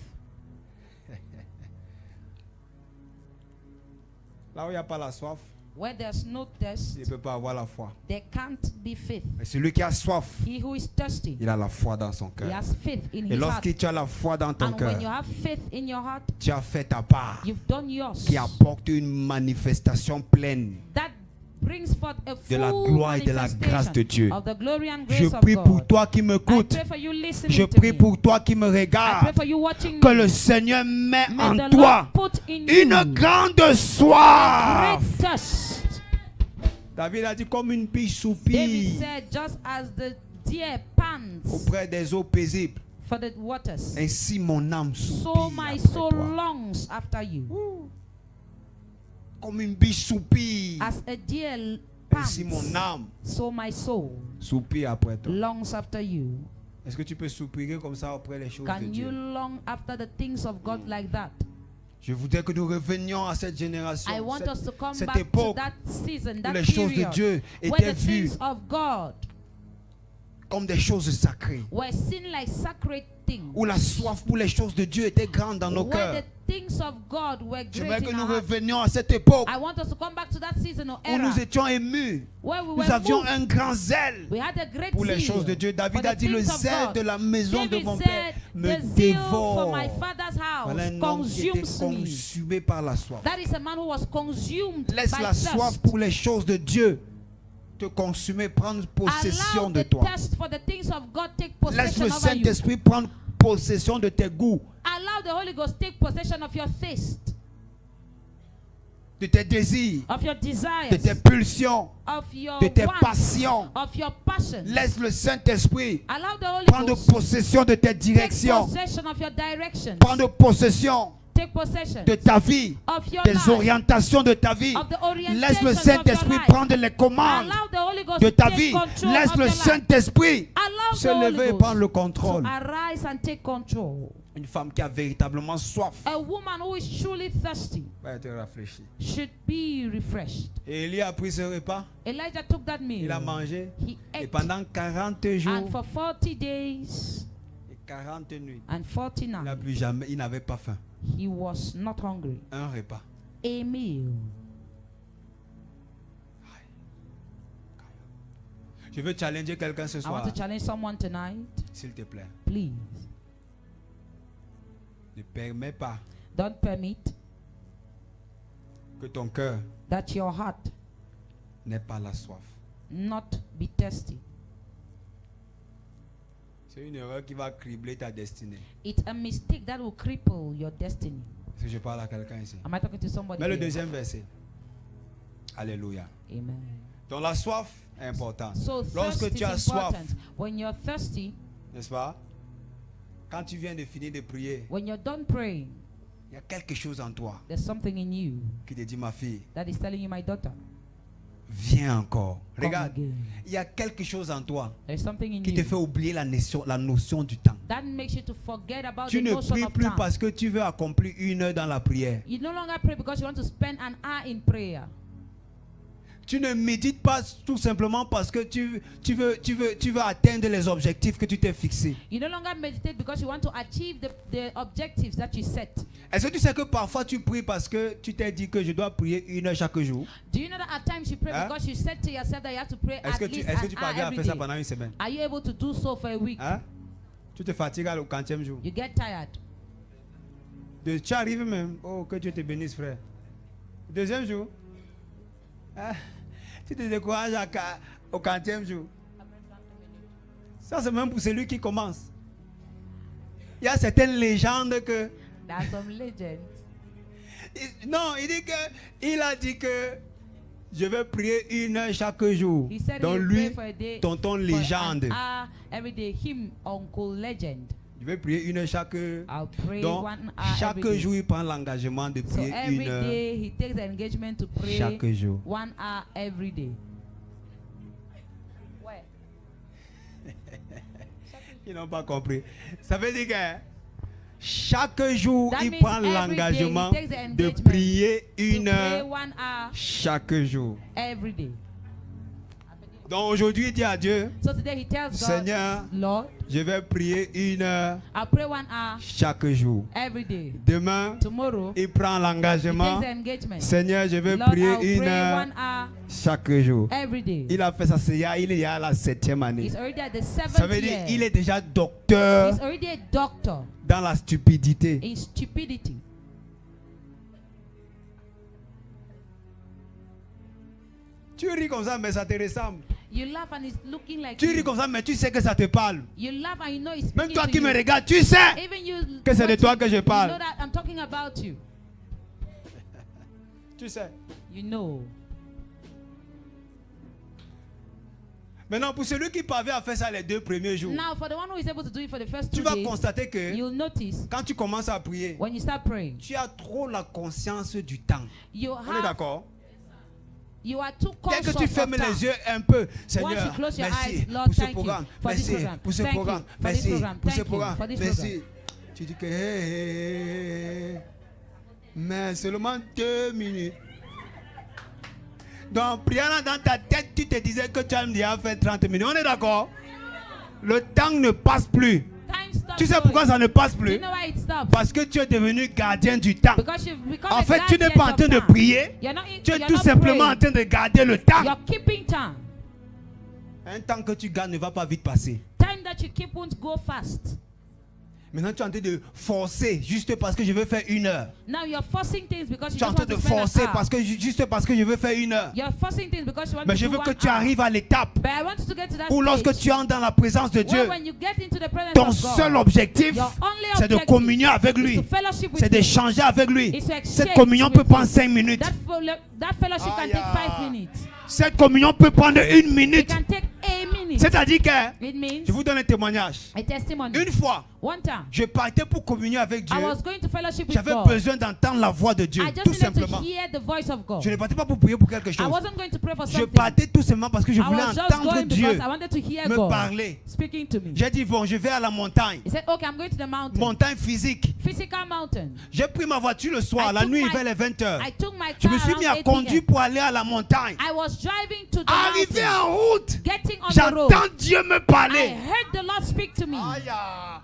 Là où il n'y a pas la soif, Where there's no thirst, il ne peut pas avoir la foi. there can't be faith. Mais celui qui a soif, He who is thirsty, il a la foi dans son he cœur. has faith in Et his heart. lorsque tu as la foi dans ton And when you cœur, have faith in your heart, tu as fait ta part you've done yours. qui apporte une manifestation pleine That brings forth a de la full gloire et de la grâce de Dieu. of the glory and Je grace of prie pour God. toi qui I m'écoutes. pray for you listening Je to prie me. pour toi qui me I pray regardes. for you watching Que me. le Seigneur met May en the toi Lord put in une you grande great soif. thirst. David a dit comme une biche David soupire said, just as the deer pants auprès des eaux paisibles, for the waters, ainsi mon âme so soupire my après soul toi. longs after you. Comme une biche soupire, As a deer ainsi mon pants, âme so my soul soupire après toi. longs after you. Est-ce que tu peux soupirer comme ça après les choses de Can you Dieu? long after the things of God like that? Je voudrais que nous revenions à cette génération, I want us to come cette back to époque that season, où that les choses de period, Dieu where étaient the vues things of God comme des choses sacrées, were seen like sacred things, où la soif pour les choses de Dieu était grande dans nos where cœurs. the things of God were J'aimerais great que in nous our hearts. revenions à cette époque I want us to come back to that season or où era nous étions émus. where we Nous were avions moved. un grand zèle We had a great pour les zeal choses de Dieu. for David the a dit, le things of zèle God. de la maison de David mon said, père me the zeal for dévore. my father's house Voilà un homme qui était consumes me. consumé par la soif. That is a man who was consumed Laisse by la soif thirst. pour les choses de Dieu te consumer, prendre possession Allow de the toi. thirst for the things of God take Laisse possession le over you. Saint-Esprit prendre possession de tes goûts, Allow the Holy Ghost take possession of your taste, de tes désirs, of your de desires, tes pulsions, of your de tes wants, passions. of your passions. Laisse le Saint-Esprit Allow the Holy prendre Ghost possession de tes take directions, possession of your directions. prendre possession Take possession de ta vie, of your des life, orientations de ta vie. of the Laisse le orientations of Saint-Esprit your life. prendre les commandes Allow the Holy Ghost de to ta take vie. control Laisse of le your life. Saint-Esprit Allow se the Holy lever et Ghost prendre le to contrôle. arise and take control. Une femme qui a véritablement soif A woman who is truly thirsty va être réfléchie. should be refreshed. Et Élie a pris ce repas, Elijah took that meal. il a mangé, He et ate. pendant 40 And jours for 40 days et 40 nuits, and 40 il n'a nights, plus jamais, il n'avait pas faim. he was not hungry. Un repas. A meal. Je veux challenger quelqu'un ce I soir, want to challenge someone tonight. s'il te plaît. Please, Ne permets pas don't permit que ton cœur that your heart n'ait pas la soif. not be thirsty. C'est une erreur qui va cribler ta destinée. It's a mistake that will cripple your destiny. Est-ce que je parle à quelqu'un ici? Am I talking to somebody? Mais le here? deuxième verset. Alléluia. Amen. Donc la soif est importante. So thirst Lorsque is tu as soif, important. When you're thirsty, n'est-ce pas? Quand tu viens de finir de prier, when you're done praying, il y a quelque chose en toi there's something in you qui te dit, ma fille, that is telling you, my daughter, viens encore. come Regarde, again. il y a quelque chose en toi There's something in qui te you fait oublier la notion du temps. that makes you to forget about Tu the ne notion pries of plus time. parce que tu veux accomplir 1 heure dans la prière. You no longer pray because you want to spend an hour in prayer. Tu ne médites pas tout simplement parce que tu veux atteindre les objectifs que tu t'es fixés. You no longer meditate because you want to achieve the objectives that you set. Est-ce que tu sais que parfois tu pries parce que tu t'es dit que je dois prier 1 heure chaque jour? Do you know that at times you pray Hein? because you said to yourself that you have to pray Est-ce at que least tu an parviens hour à every faire ça day? pendant une semaine? Are you able to do so for a week? Hein? Tu te fatigues au 40e jour. You get tired. Tu arrives même. Oh, que Dieu te bénisse, frère. Deuxième jour. Hein? Tu te décourages au 40e jour. Ça, c'est même pour celui qui commence. Il y a certaines légendes que... There are some legends. Non, il a dit que je vais prier 1 heure chaque jour. He said Donc he'll lui, pray for a day, tonton for légende. an hour every day. Him, Uncle Legend. Je vais prier 1 heure chaque heure. I'll pray Donc 1 hour chaque every day. jour, il prend l'engagement de So prier every 1 heure day he takes the engagement to pray chaque jour. 1 hour every day. Where? Ils n'ont pas compris. Ça veut dire que chaque jour, That il means prend every l'engagement day he takes the de engagement prier To 1 pray heure 1 hour chaque jour. every day. Donc aujourd'hui, il dit à Dieu, So today he tells God, Seigneur, Lord, je vais prier 1 heure I'll pray 1 hour chaque jour. every day. Demain, Tomorrow, il prend he l'engagement. takes the engagement. Seigneur, je vais Lord, I'll prier 1 pray heure 1 hour chaque jour. every day. Il a fait ça, il est à la 7e année. He's already at the Ça 7th veut dire year. qu'il est déjà docteur He's already a doctor dans la stupidité. in stupidity. Tu ris comme ça, mais ça te ressemble. You laugh and it's looking like Tu ris you. comme ça, mais tu sais que ça te parle. You laugh and you know it's Même speaking toi to qui me you. regardes, tu sais Even you que c'est de toi watching, que je you parle. know that I'm talking about you. Tu sais. You know. Maintenant, pour celui qui parvient à faire ça les 2 premiers jours, Now, for the one who is able to do it for the first tu 2 vas days, constater que you'll notice quand tu commences à prier, when you start praying, tu as trop la conscience du temps. you On est d'accord? are too Dès conscious que tu of fermes time. les yeux un peu, Once Seigneur, you close your merci eyes, Lord, pour ce thank you programme, for this merci program, pour ce thank you programme, for this merci program, pour ce thank you programme, for this merci. Tu dis que, mais seulement 2 minutes. Donc, priant dans ta tête, tu te disais que tu as déjà fait 30 minutes. On est d'accord? Le temps ne passe plus. Time stops Tu sais going. pourquoi ça ne passe Do plus? you know why it stops? Parce que tu es devenu gardien du temps. Because you've become En a fait, tu n'es guardian pas en of train de time. prier. You're not, Tu es you're tout not simplement en praying. train de garder le temps. You're keeping time. Un temps que tu gardes ne va pas vite passer. Time that you keep won't go fast. Maintenant, tu es en train de forcer juste parce que je veux faire 1 heure. Now you're forcing things because you Tu es en just train want de to spend forcer an hour. parce que juste parce que je veux faire 1 heure. You're forcing things because you want Mais to je do veux que 1 tu hour. arrives à l'étape But I want you to get to that où lorsque stage tu entres dans la présence de Dieu, where when you get into the presence ton of God, seul objectif, your only c'est de objective communier avec is lui. to fellowship with C'est him. d'échanger avec lui. It's to Cette exchange communion with peut prendre him. 5 minutes. That fellowship can Aïe, take 5 aïe. minutes. Cette communion peut prendre 1 It minute. can take a minute. C'est-à-dire que, It means je vous donne un témoignage. a testimony. Une fois, One time, je partais pour communier avec Dieu. I was going to fellowship with J'avais God. besoin d'entendre la voix de Dieu, I just tout needed simplement. to hear the voice of God. Je ne partais pas pour prier pour quelque I chose. wasn't going to pray for Je something. partais tout simplement parce que je I voulais was just entendre going Dieu because I wanted to hear me God parler. speaking to me. J'ai dit, bon, je vais à la montagne. He said, okay, I'm going to the mountain. Montagne physique. Physical mountain. J'ai pris ma voiture le soir, I la took nuit my- vers les 20 heures. I took my Je car me suis around mis à 8 conduire p.m. pour aller à la montagne. I was driving to the Arrivé mountain. en route, Getting on the road. j'entends Dieu me I parler. heard the Lord speak to me. Aïe, aïe.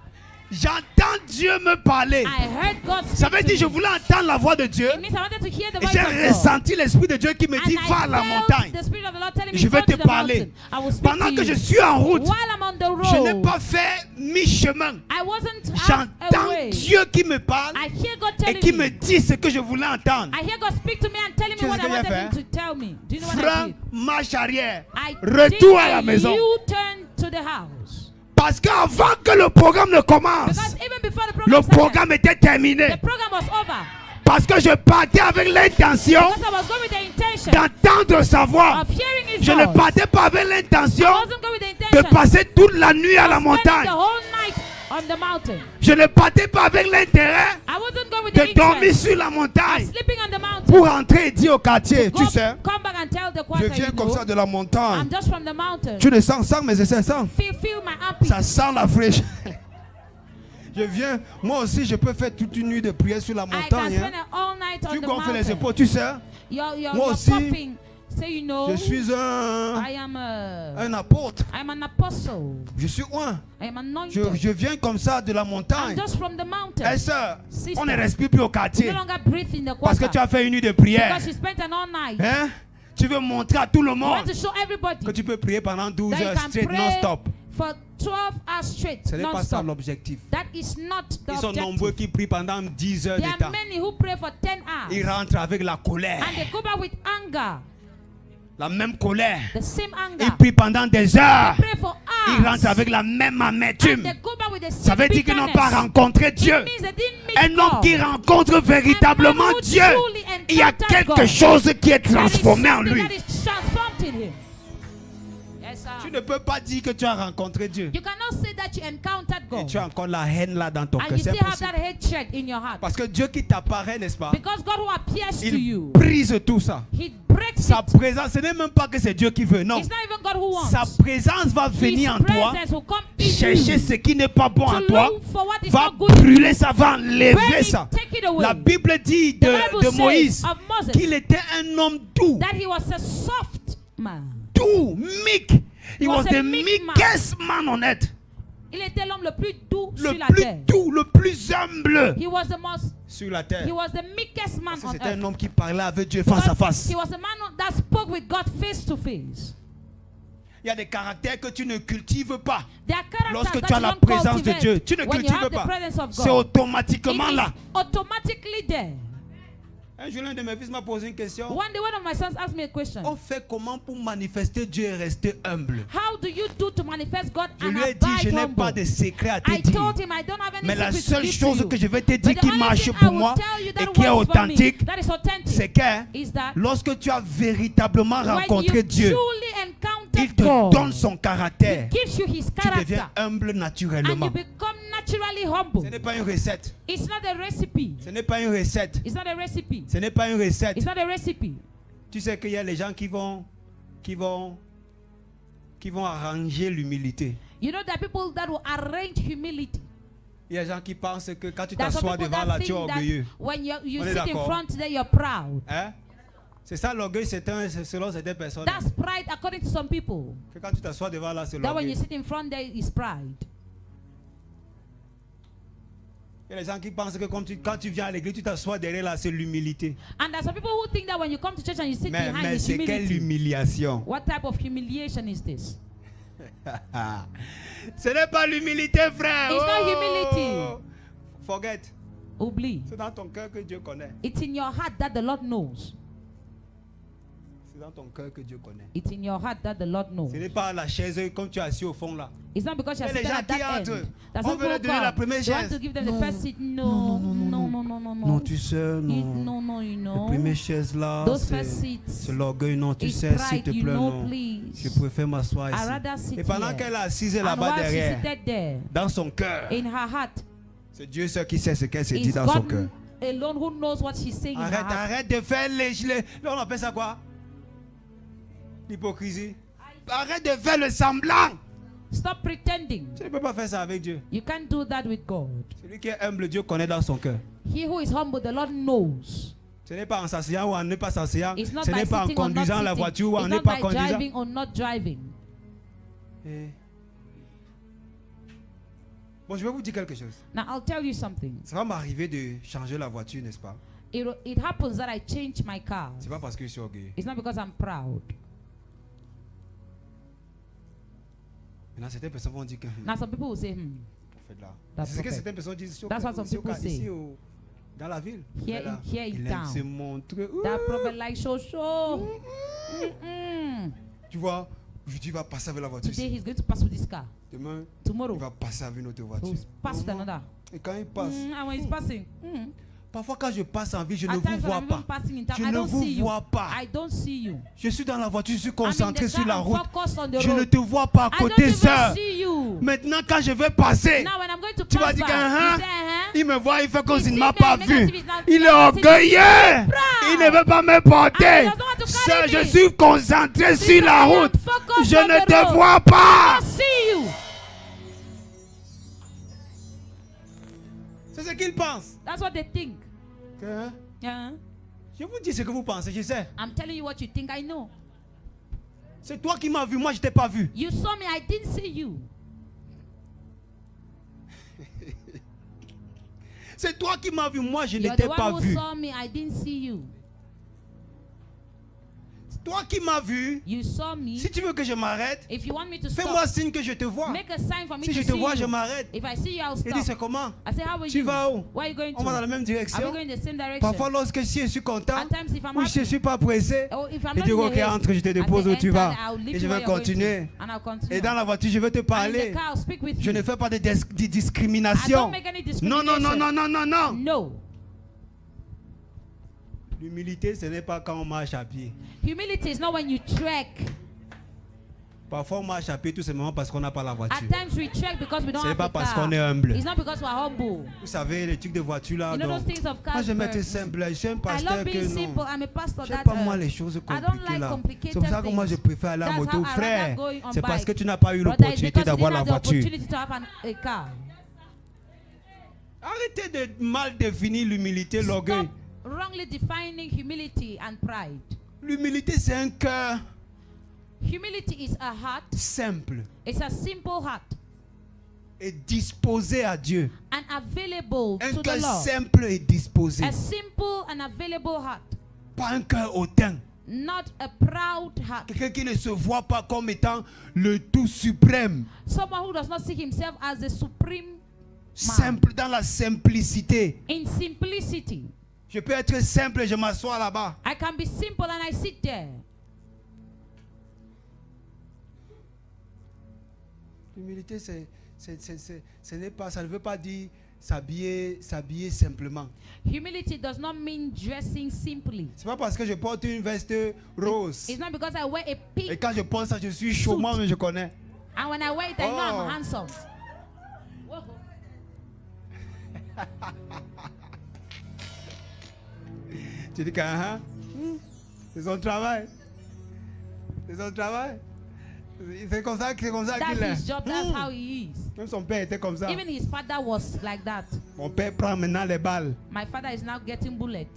J'entends Dieu me parler. I heard God speak Ça veut to dire que je me. voulais entendre la voix de Dieu. It means I wanted to hear the Et voice j'ai of God. ressenti l'Esprit de Dieu qui me And dit, I va à la felt montagne. the Spirit of the Lord telling me, Je vais go te to the parler. mountain. I will speak Pendant to que je you. suis en route, While I'm on the je n'ai road, pas fait mi-chemin. I wasn't half J'entends away. Dieu qui me parle I hear God et telling qui me me. dit ce que je voulais entendre. I hear God speak to me and telling Tu me sais what ce I que j'ai wanted fait? him to tell me. Do you know what I Frein, did? marche arrière, I retour did à la a maison. U-turn to the house. Parce qu'avant que le programme ne commence, Because even before the le program started, programme était terminé. the program was over. Parce que je partais avec l'intention Because I was going with the intention d'entendre sa voix. of hearing his Je ne voice. partais pas avec l'intention I wasn't going with the de intention passer toute la nuit à la of spending montagne. the whole night on the mountain. Je ne partais pas avec l'intérêt I wasn't going with the de dormir interest sur la of montagne sleeping on the mountain. pour rentrer et dire au quartier, Go, tu sais, come back and tell the je quarter, viens you comme know, ça de la montagne. I'm just from the mountain. Tu ne sens ça, mais c'est ça. Feel my armpit. Ça sent la fraîcheur. Je viens, moi aussi, je peux faire toute une nuit de prière sur la I can montagne. spend hein. all night on Tu the gonfles les mountain. épaules, tu sais. You're Moi aussi, puffing. say, you know, Je suis un apôtre. I am an apostle. Je suis un. I am anointed. Je viens comme ça de la I'm montagne. just from the mountain. Eh sœur, Sister, on ne respire plus au you quartier. no longer breathe in the Parce que quarter. tu as fait une nuit de prière. Because you spent an all night. Hein? Tu veux montrer à tout le You want monde to show everybody que tu peux prier pendant 12 that you heures can straight, pray non-stop. for 12 hours straight. Ce n'est pas ça Non-stop. l'objectif. That is not the Ils sont nombreux objective. qui prient pendant 10 heures There de are temps. many who pray for 10 hours. Ils rentrent avec la colère. And they go back with anger. La même colère. The same anger. Ils prient pendant des heures. They pray for hours. Ils rentrent avec la même And amertume. they go back with the Ça same veut dire qu'ils n'ont bitterness. pas rencontré Dieu. It means they didn't meet Un homme God. qui rencontre véritablement And man who Dieu, truly il y a encounters quelque God. chose qui est There is transformé en something lui. that is transformed in him. Yes, sir. Tu ne peux pas dire que tu as rencontré Dieu. You cannot say that you encountered Et God. tu as encore la haine là dans ton And cœur. you C'est still have possible. that hatred in your heart. Parce que Dieu qui t'apparaît, n'est-ce pas? Because God who appears to Il you, brise tout ça. He breaks Sa it. présence, ce n'est même pas que c'est Dieu qui veut, non. It's not even God who wants. Sa présence va venir en His toi, presence will come in chercher you ce qui n'est pas bon en to toi, look for what is va not good in brûler you. ça, va enlever Burn it, ça. take it away. La Bible dit The Bible de says Moïse of Moses qu'il était un homme doux, that he was a soft man. doux, meek. He was was a the meek man. meekest man on earth. Il était l'homme le plus doux Le sur la plus terre. doux, le plus humble He was the most. sur la terre. He was the meekest man Parce que on c'était un earth. homme qui parlait avec Dieu face à Because face. He was a man that spoke with God face to face. Il y a des caractères que tu ne cultives pas. There are characters Lorsque that tu as you la don't présence de cultivate. Dieu, tu ne When you cultives have the pas. presence of C'est God, automatiquement it là. is automatically there. Un jour, l'un de mes fils m'a posé une question. One day, one of my sons asked me a question. On fait comment pour manifester Dieu et rester humble? How do you do to manifest God Je and lui ai dit, je abide n'ai humble? pas de secret à te I dire. told him I don't have any Mais la secret seule to give chose to you. que je vais te But dire the qui only marche thing I pour will moi tell you that et qui est works for me, authentique, that is authentic, c'est que is that lorsque tu as véritablement when rencontré you Dieu, truly encounter il te God, donne son caractère. He gives you His Tu character, deviens humble and naturellement. you become naturally humble. Ce n'est pas une recette. It's not a recipe. Ce n'est pas une recette. It's not a recipe. Ce n'est pas une recette. It's not a recipe. Tu sais qu'il y a les gens qui vont arranger l'humilité. You know, there are people that will arrange humility. Il y a des gens qui pensent que quand tu There are some t'assois people devant that là, tu es think that orgueilleux. when you On est sit in d'accord. front there, you're proud. Hein? C'est ça l'orgueil, c'est selon certaines personnes. That's pride according to some people. Que quand tu t'assois devant là, c'est That when you l'orgueil. sit in front there is pride. Il y a des gens qui pensent que quand tu viens à l'église, tu t'assois derrière là, c'est l'humilité. And there are some people who think that when you come to church and you sit behind Mais is c'est quelle humility. humiliation? What type of humiliation is this? Ce n'est pas l'humilité, frère. It's not humility. Forget. Oublie. C'est dans ton cœur que Dieu connaît. It's in your heart that the Lord knows. C'est dans ton cœur que Dieu connaît. It's in your heart that the Lord knows. Ce n'est pas la chaise comme tu es assis au fond là. It's not because you're Mais les sitting gens at that qui end. entrent, That's on some veut leur people donner la come. première They want chaise. to give them Non. the first seat. No, Non, no. Non, tu sais, No, no, you La know. première chaise là, Those first c'est seats. l'orgueil. Non, tu It's sais, s'il pride, te you plaît, know, non. please. Je préfère m'asseoir I'd rather ici. sit Et pendant here. qu'elle est assise And là-bas while she's derrière, seated there, dans son cœur, in her heart, c'est Dieu seul qui sait ce qu'elle se dit is dans son God cœur. alone who knows what she's saying in her heart. Arrête de faire là, on appelle ça quoi? L'hypocrisie. Arrête de faire le semblant. Stop pretending. Tu ne peux pas faire ça avec Dieu. You can't do that with God. Celui qui est humble, Dieu connaît dans son cœur. He who is humble, the Lord knows. Ce n'est pas en s'asseyant ou en ne pas s'asseyant. It's not Ce by n'est pas en sitting or not conduisant la sitting. voiture ou en It's ne not pas by conduisant. driving or not driving. Et- Bon, je vais vous dire quelque chose. Now I'll tell you something. Ça va m'arriver de changer la voiture, n'est-ce pas? It happens that I change my car. C'est pas parce que je suis orgueilleux. It's not because I'm proud. Maintenant, certaines personnes vont dire que Now some people will say, prophète là. That C'est ce que prophet. certaines personnes disent. That's what some people say. Dans la ville. Here Là, in il aime se town. montrer. That prophet like so. Tu vois, aujourd'hui il va passer avec la voiture. Today Ici. he's going to pass with this car. Demain, Tomorrow il va passer avec une autre voiture. he'll pass with another. Et quand il passe, And when he's passing, parfois quand je passe en ville, je ne at vous times when vois I'm pas. even passing in town, Je I ne don't vous see you. vois pas. I don't see you. Je suis dans la voiture, je suis I'm in concentré the sur car, la I'm route. focused on the Je ne road. te vois pas à I don't côté, even sœur. see you. Maintenant, quand je vais passer, Now when I'm going to tu vas pass dire by, qu'un you say, il me voit, il fait comme He s'il ne see m'a me, pas make vu. as if he's not- Il est as if he's orgueilleux. proud. Il ne veut pas me porter. And he doesn't want to carry Sœur, je me. suis concentré sur la I am route. focused Je on ne the te road. vois I pas. don't see you. C'est ce qu'il pense. That's what they think. Que- Yeah. Je vous dis ce que vous pensez, je sais. I'm telling you what you think I know. C'est toi qui m'as vu, moi je t'ai pas vu. You saw me, I didn't see you. C'est toi qui m'as vu, moi je ne You're t'ai the pas one who vu. saw me, I didn't see you. C'est toi qui m'as vu. You saw me. Si tu veux que je m'arrête, If you want me to fais-moi stop, signe que je te vois. make a sign for me Si to je te see vois, you. je m'arrête. If I see you, I'll Il dit, c'est stop. comment? I say, how are Tu you? vas où? Where are you going On va dans la to? même Are we direction. going in the same direction? Parfois, lorsque si je suis content, At times, if I'm ou je ne happy, suis pas pressé, or if I'm je not dis, in a ok, haste, entre, je te I dépose say, où tu enter, vas. I'll leave Et you je where vais you're going to, continuer. and I'll continue. Et dans la voiture, je vais te And in parler. the car, I'll speak with Je you. ne fais pas de I discrimination. don't make any Non, non, non, discrimination. non, non, non, non. No. L'humilité, ce n'est pas quand on marche à pied. Humility is not when you trek. Parfois, on marche à pied tout simplement parce qu'on n'a pas la At voiture. times we trek because we don't Ce n'est have pas a parce car. qu'on est humble. It's not because we're humble. Vous savez, les trucs de voiture là. You know those Donc, things of moi, cars. j'aime être first. simple. Je suis un I pasteur love que being non. simple. I'm a pastor J'aime that pas moi les choses I don't compliquées like là. complicated C'est pour ça que moi je things. préfère aller à That's moto. how I rather Frère, go on c'est parce bike. que tu n'as pas eu Brother, it's l'opportunité because you d'avoir didn't la have the voiture. opportunity to have a car. Arrêtez de mal définir l'humilité, l'orgueil. Stop wrongly defining humility and pride. L'humilité, c'est un cœur Humility is a heart. simple It's a simple heart et disposé à Dieu. and available Un to the cœur Lord. simple et disposé. A simple and available heart. Pas un cœur hautain. Not a proud heart. Quelqu'un qui ne se voit pas comme étant le tout suprême. Someone who does not see himself as the supreme Simple, dans la simplicité. in simplicity. Je peux être simple et je m'assois là-bas. I can be simple and I sit there. L'humilité, ce n'est pas, ça ne veut pas dire s'habiller simplement. Humility does not mean dressing simply. C'est pas parce que je porte une veste rose. It's not because I wear a Et pink quand je pense ça, je suis chaud, moi, mais je connais. and when I wear it, I know Oh. I'm handsome. Whoa. Tu dis que c'est son travail. C'est son travail. C'est comme ça qu'il That's est. his job. That's how he is. Même son père était comme ça. Even his father was like that. Mon père prend maintenant les balles. My father is now getting bullets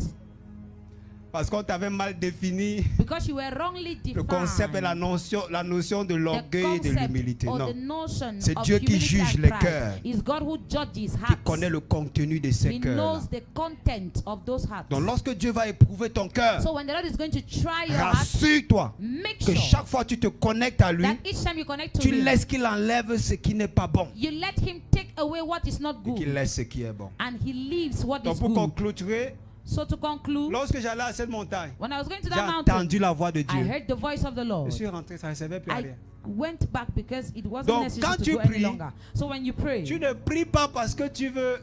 Parce qu'on t'avait mal défini because you were wrongly le concept et la defined. notion de l'orgueil et de l'humilité. Or Non. the notion C'est of Dieu qui humility juge and les pride. cœurs. It's God who judges Qui hearts. connaît le contenu de ces He cœurs. knows the content of those hearts. Donc lorsque Dieu va éprouver ton cœur, So when the Lord is going to try your heart, rassure-toi make que sure chaque fois que tu te connectes à lui, that each time you connect to tu Him, laisses qu'il enlève ce qui n'est pas bon you let Him take away what is not et qu'il good, laisse ce qui est bon. and He leaves what Donc is pour good. conclure, So to conclude, lorsque j'allais à cette montagne, when I was going to j'ai that mountain, entendu la voix de I Dieu. heard the voice of the Je Lord. suis rentré, ça ne servait plus à I rien. went back because it wasn't Donc, necessary quand to tu go any pries, longer. So when you pray, Tu ne pries pas parce que tu veux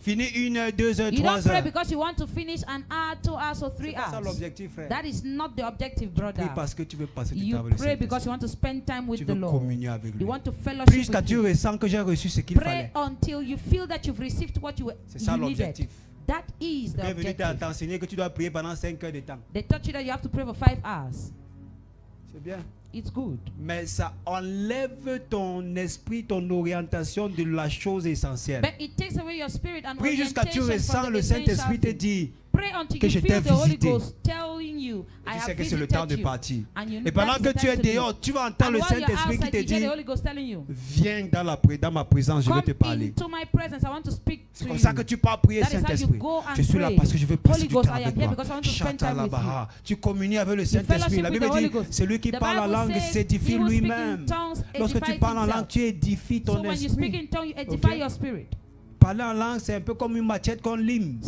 finir 1 heure, 2 heures, you 3 don't pray heures. because you want to finish an hour, 2 hours, or 3 C'est pas ça hours. l'objectif, frère. That is not the objective, Prie brother. parce que tu veux passer du You temps avec le pray because you Saint-Esprit. want to spend time Tu with the veux Lord. communier avec lui. You want to Prie fellowship jusqu'à with Dieu Him. ressent que j'ai reçu ce qu'il Pray fallait. until you feel that you've received what you C'est ça needed. l'objectif. That is the Quelqu'un est venu objective. t'enseigner que tu dois prier pendant 5 heures de temps. They taught you that you have to pray for 5 hours. C'est bien. It's good. Mais ça enlève ton esprit, ton orientation de la chose essentielle. But it takes away your spirit and Prie jusqu'à ce que tu orientation ressens from le the Saint-Esprit te essential thing. dit Pray until que you je feel t'ai the Holy visité. Ghost telling you, I tu sais have que c'est le temps de visited you. partir. And you Et pendant that is que the tu time es to leave. dehors, tu vas entendre And le while you're Saint-Esprit qui outside, te you hear dit the Holy Ghost telling you, viens dans ma présence, je vais te come parler. into my presence. I want to speak C'est to comme you. ça que tu pars prier, That is how you Saint-Esprit. go and Je suis là pray. parce que je veux passer Holy du Ghost, temps I am avec here toi. because I want to spend time with Chatalabaha. Tu communies avec le You Saint-Esprit. fellowship La with Bible the Holy dit, Ghost. celui qui The parle en Bible langue says, s'édifie he who speaks in lui-même. tongues Lorsque tu edifies parles en himself. langue, tu édifies ton So when you speak esprit. in tongue, you edify Ok? your spirit. Parler en langue, c'est un peu comme une machette qu'on lime.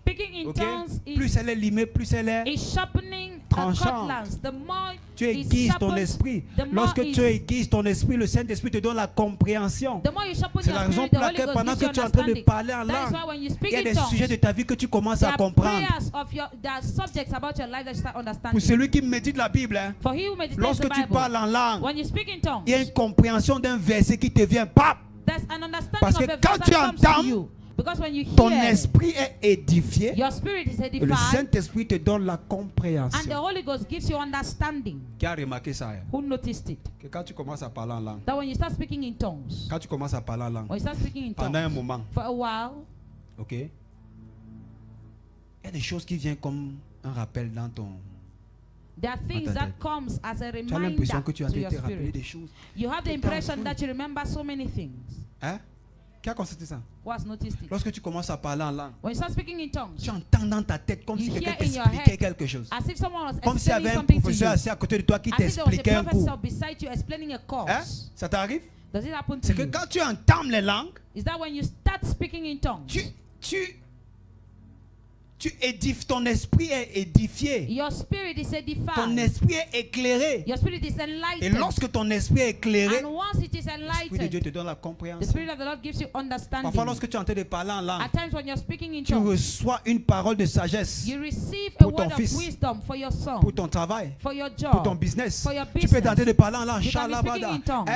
Speaking in Ok? tongues Plus elle est limée, plus elle est. is sharpening a Tranchante. cutlass. The more Tu is aiguises ton sharpened, esprit. the more Lorsque tu is- aiguises ton esprit, le Saint-Esprit te donne la compréhension. the more you sharpen C'est your la raison spirit, pour the Holy laquelle Ghost pendant gives que you tu es en train de understanding. parler en That is langue, why when you il speak y a in des tongues, sujets de ta vie que tu commences there à are comprendre. prayers of your, there are subjects about your life that you start Pour understanding. celui qui médite la Bible, hein, For he who meditates lorsque the tu Bible, parles en langue, when you speak in tongues, il y a une compréhension d'un verset qui te vient. Pap! there's an understanding Parce of que a quand verse tu that comes to entends, you. Because when you Ton hear, esprit est édifié. your spirit is Et le edified, Saint-Esprit te donne la and the compréhension. Holy Ghost gives you understanding. Qui a remarqué ça? Hein? Who noticed it? Que quand tu commences à parler en langue, That when you start speaking in tongues, quand tu commences à parler en langue, when you start speaking in pendant un tongues, moment, for a while, ok? Il y a des choses qui viennent comme un rappel dans ton There are things ta that tête. comes as a Tu as reminder l'impression que tu es en to train de your te rappeler spirit. des choses. You have the Tout impression enfoui. that you remember so many things. Hein? Qui a constaté ça? Who has noticed it? Lorsque tu commences à parler en langue, When you start speaking in tongues, tu entends dans ta tête comme You si quelqu'un hear in your t'expliquait head. quelque chose. as if someone was Comme s'il y explaining avait un something to professeur you. assis à côté de toi qui As if there was t'expliquait a un cours. professor beside you explaining a course. Hein? Ça t'arrive? Does it happen to C'est que you? quand tu entends les langues, Is that when you start speaking in tongues, tu édifies, ton esprit est édifié. your spirit is Ton edified, esprit est éclairé. your spirit is Et enlightened, lorsque ton esprit est éclairé, and once it is l'Esprit de Dieu te enlightened, donne la the compréhension. spirit of the Lord gives you Parfois, understanding. lorsque tu es en train de parler en langue, At times when you're speaking in tu tongues, reçois une parole de sagesse you receive a pour ton word of fils, wisdom for your son, pour ton travail, for your pour ton job, business. for your Tu peux être en train de parler en langue. You can be speaking in tongues.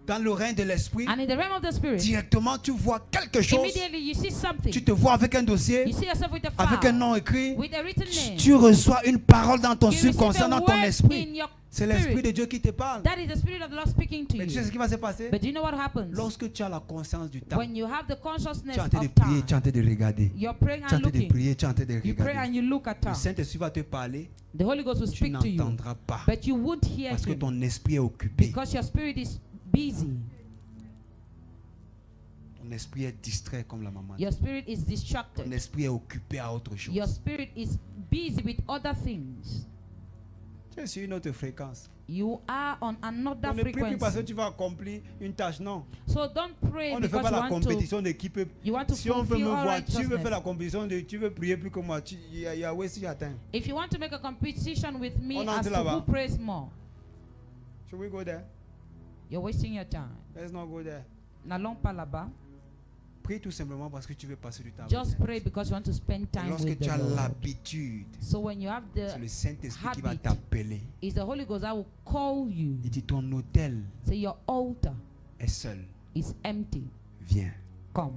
Dans le règne de l'esprit, and in the realm of the spirit, directement tu vois quelque chose. immediately you see something. Tu te vois avec un dossier, You see yourself with a avec un file, nom écrit. with a written name. Tu reçois une parole dans ton You receive subconscient, a dans ton word esprit. in your C'est l'esprit spirit. de Dieu qui te parle. That is the spirit of the Lord speaking to Mais tu sais ce you. qui va se passer? But do you know what happens? Lorsque tu as la conscience du temps, When you have the consciousness tu es en train de of prier, tu es time, en train de regarder. you're praying Tu es en and train de looking. prier, tu es en train de You pray regarder. and you look at Le time. Saint-Esprit va te parler, The Holy Ghost will tu speak to you, n'entendras pas. but you won't hear Parce que him ton esprit est occupé. because your spirit is busy. Ton esprit est distrait comme la maman. Your spirit is Ton distracted. esprit est occupé à autre chose. Your spirit is busy with other things. Tu es sur une autre fréquence. You are on another On ne prie plus parce que frequency. tu vas accomplir une tâche, non. So don't pray On ne fait because pas you la want to. compétition d'équipe. You want to Si on veut fulfill me all voir, tu veux faire righteousness. la compétition de tu veux prier plus que moi. Il y a où si j'atteins. If you want to make a competition with me On as entre to là-bas. who prays more, Should we go there? you're wasting your time. Let's not go there. N'allons pas là-bas. Prie tout simplement parce que tu veux passer du temps. Just avec pray because you want to spend Dieu. time Lorsque with tu the as Lord. l'habitude, So when you have c'est the le Saint-Esprit qui va habit, t'appeler. it's the Holy Ghost that will call you. Il dit ton hôtel Say your altar est seul. is empty. Viens. Come.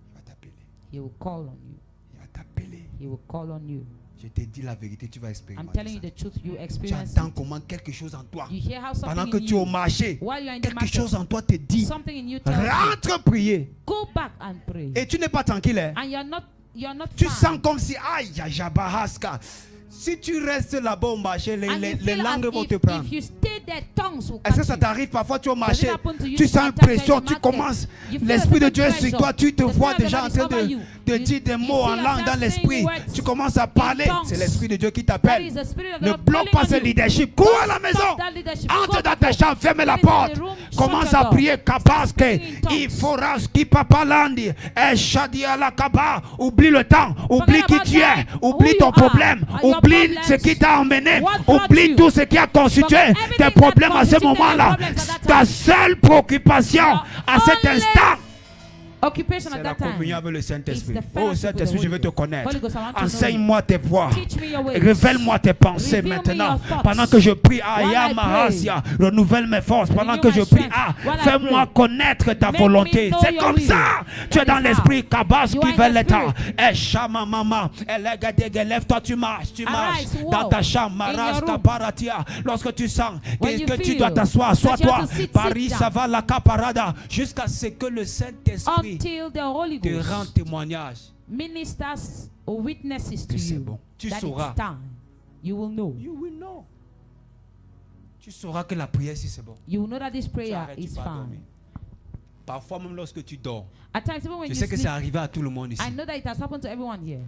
Il va t'appeler. He will call on you. Il va t'appeler. He will call on you. Je te dis la vérité, tu vas I'm expérimenter telling you ça. the truth. You Tu experience entends it. comment quelque chose en toi, You hear how pendant something que in tu es au you, marché, while you are in the quelque market, chose en toi te dit, something in you tells you, rentre prier. go back and pray. Et tu n'es pas tranquille. Hein? And you're not Tu fine. sens comme si, aïe, Jabahaska. Si tu restes là-bas au marché, And les you feel langues as vont if, te prendre. if you stay there, tongues will Est-ce que catch ça you. t'arrive parfois, tu es au Does marché, it happen to you tu sens une sometimes pression, in the tu market? commences, You feel l'Esprit a de certain Dieu est sur pressure. toi, tu te The vois Spirit of the déjà Lord en is train over you. de You- dire des you mots see en langue yourself dans saying l'esprit. words Tu commences à parler, tongues. c'est l'Esprit de Dieu qui That t'appelle. is the Spirit of the Ne Lord bloque calling pas on ce you. leadership. Cours à la maison. Stop that leadership. Go Entre dans back ta home. chambre, ferme la Get inside porte. the room, shut Commence your à door. prier. Kabaske, speaking in tongues. Iforaski Papalandi, Eshadia la Kaba. Oublie le temps, oublie Forget qui about tu es, time, oublie who ton you problème, are, your oublie problems, ce qui t'a emmené, what brought oublie you. tout ce qui a constitué Forget everything tes that problèmes à ce constituted your moment-là. problems at that Ta time. seule préoccupation Your à cet only instant, Occupation c'est at la that time. communion avec le Saint-Esprit. It's the Oh fellowship with Saint-Esprit, the je veux Holy te Ghost. connaître. Holy Ghost, I want to know Enseigne-moi tes voies. Teach me your ways. Révèle-moi tes pensées Reveal me maintenant. your thoughts. Pendant que je prie, While Aya I Mahasia, renouvelle mes forces. Pendant Renew que my je prie, strength. While I fais-moi pray. connaître ta Make volonté. me know C'est your comme will. ça. Tu es That dans is l'esprit. how. Kabas You qui are in veut the l'état. spirit. Eshama mama. Lève-toi, tu marches. Tu marches. Arise, Dans walk ta chambre. in your Maras room. Kaparatia. Lorsque tu sens When you que tu feel dois t'asseoir, that you assois-toi. have to sit Paris, down. ça va la caparada. Jusqu'à ce que le Saint-Esprit Until the Holy te Ghost rende témoignage. ministers or witnesses to Que c'est you bon. Tu that sauras. it's time. You will know. You will know. Tu sauras que la prière, si c'est bon. You will know that this Tu prayer arrêtes, tu is vas dormir. fine. Parfois, même lorsque tu dors, At times, even when je you sais que c'est sleep, arrivé à tout le monde ici. I know that it has happened to everyone here.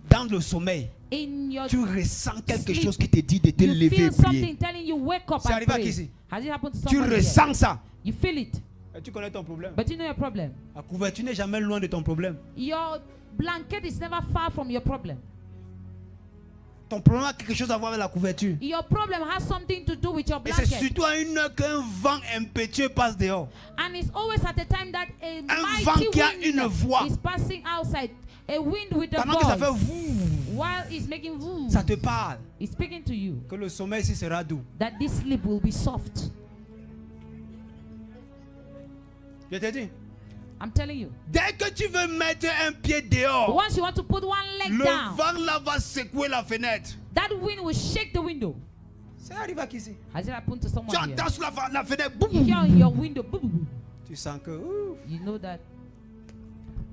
Dans le sommeil, In your tu ressens quelque sleep, chose qui te dit de te you lever et feel prier. something telling you wake up C'est and arrivé à pray. qui ici? Has it happened to Tu someone here? ressens ça. You feel it, Et tu connais ton problème. but you know your problem. La couverture n'est jamais loin de ton problème. Your blanket is never far from your problem. Ton problème a quelque chose à voir avec la couverture. Your problem has something to do with your Et c'est blanket. surtout à une heure qu'un vent impétueux passe dehors. And it's always at the time that a Un vent mighty qui a une wind voix. is passing outside. A wind with a Pendant que ça fait voice. vous, While it's making vroom, ça te parle. it's speaking to you Que le sommeil ici sera doux. that this sleep will be soft. Je te dis. I'm telling you. Dès que tu veux mettre un pied dehors, Once you want to put one leg le down, vent là va secouer la fenêtre. that wind will shake the window. C'est arrivé à qui ici? Has it happened to Tu someone here? entends sur la fenêtre, boum. You hear on your window, boom, boom, boom. Tu sens que ouf, You know that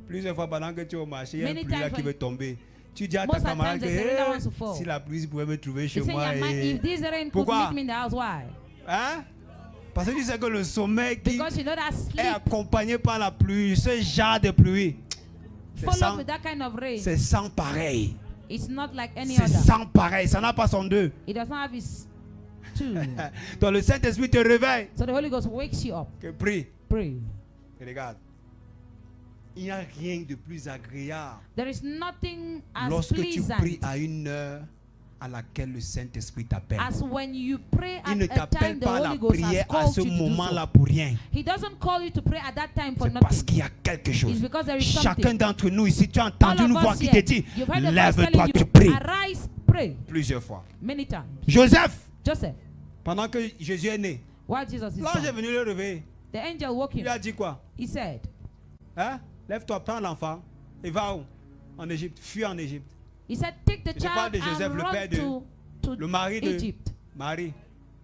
plusieurs fois pendant que tu es au marché, il y a un Many pluie là times qui when- veut tomber. Tu dis à ta Most of the camarade times que they say, "Really wants to fall." si la pluie pouvait me trouver chez You say, moi. yeah, man, Et... if this rain could Pourquoi? meet me in the house, why? Hein? Parce que tu sais que le sommeil qui Because you know that est sleep accompagné par la pluie, ce genre de pluie, followed with that kind of rain. c'est sans pareil. It's not like any C'est other. sans pareil. Ça n'a pas son deux. It does not have its two. Donc le Saint-Esprit te réveille. So the Holy Ghost wakes you up. Que prie. Pray. Et regarde. Il n'y a rien de plus agréable There is nothing as lorsque tu pleasant pries à une heure à laquelle le Saint-Esprit t'appelle. as when you pray Il ne at a t'appelle time the pas à la Holy Ghost has prière à called ce you to do moment-là so. pour rien. He doesn't call you to pray at that time for C'est parce nothing. qu'il y a quelque chose. It's because there is Chacun something. d'entre nous ici, tu as All entendu une of voix us qui here, te dit, you've heard the voice lève-toi, telling tu you, pries. arise, pray. Plusieurs fois. Many times. Joseph, Joseph, pendant que Jésus est né, while Jesus is l'ange est born, venu le réveiller. the angel woke Il him. lui a dit quoi? He said, Hein? Lève-toi, prends l'enfant et va où? En Égypte. Fuis en Égypte. he said, take the Je parle child de Joseph, and le père run to Le mari de Egypt. Marie,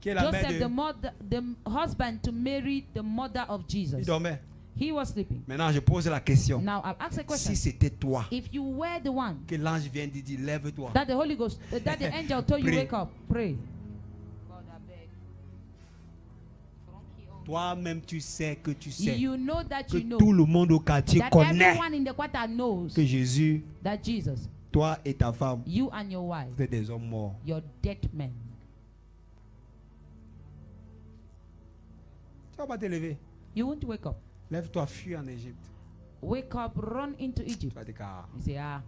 qui est la mère Joseph, de... the husband to Mary, the mother of Jesus. Il dormait. He was sleeping. Maintenant, je pose la question. Now I'll ask a question. Si c'était toi, If you were the one que l'ange vient de dire, lève-toi. that the Holy Ghost, that the angel told you Pray. wake up, pray. Toi-même, tu sais que tu sais You know that que you know tout le monde au quartier that connaît everyone in the quarter knows que Jésus, that Jesus, toi et ta femme, you and your wife, vous êtes des hommes morts. you're dead men. Tu vas pas te lever. You won't wake up. Lève-toi, fuis en Égypte. Wake up, run into Tu Egypt. vas te dire, ah. You say, ah,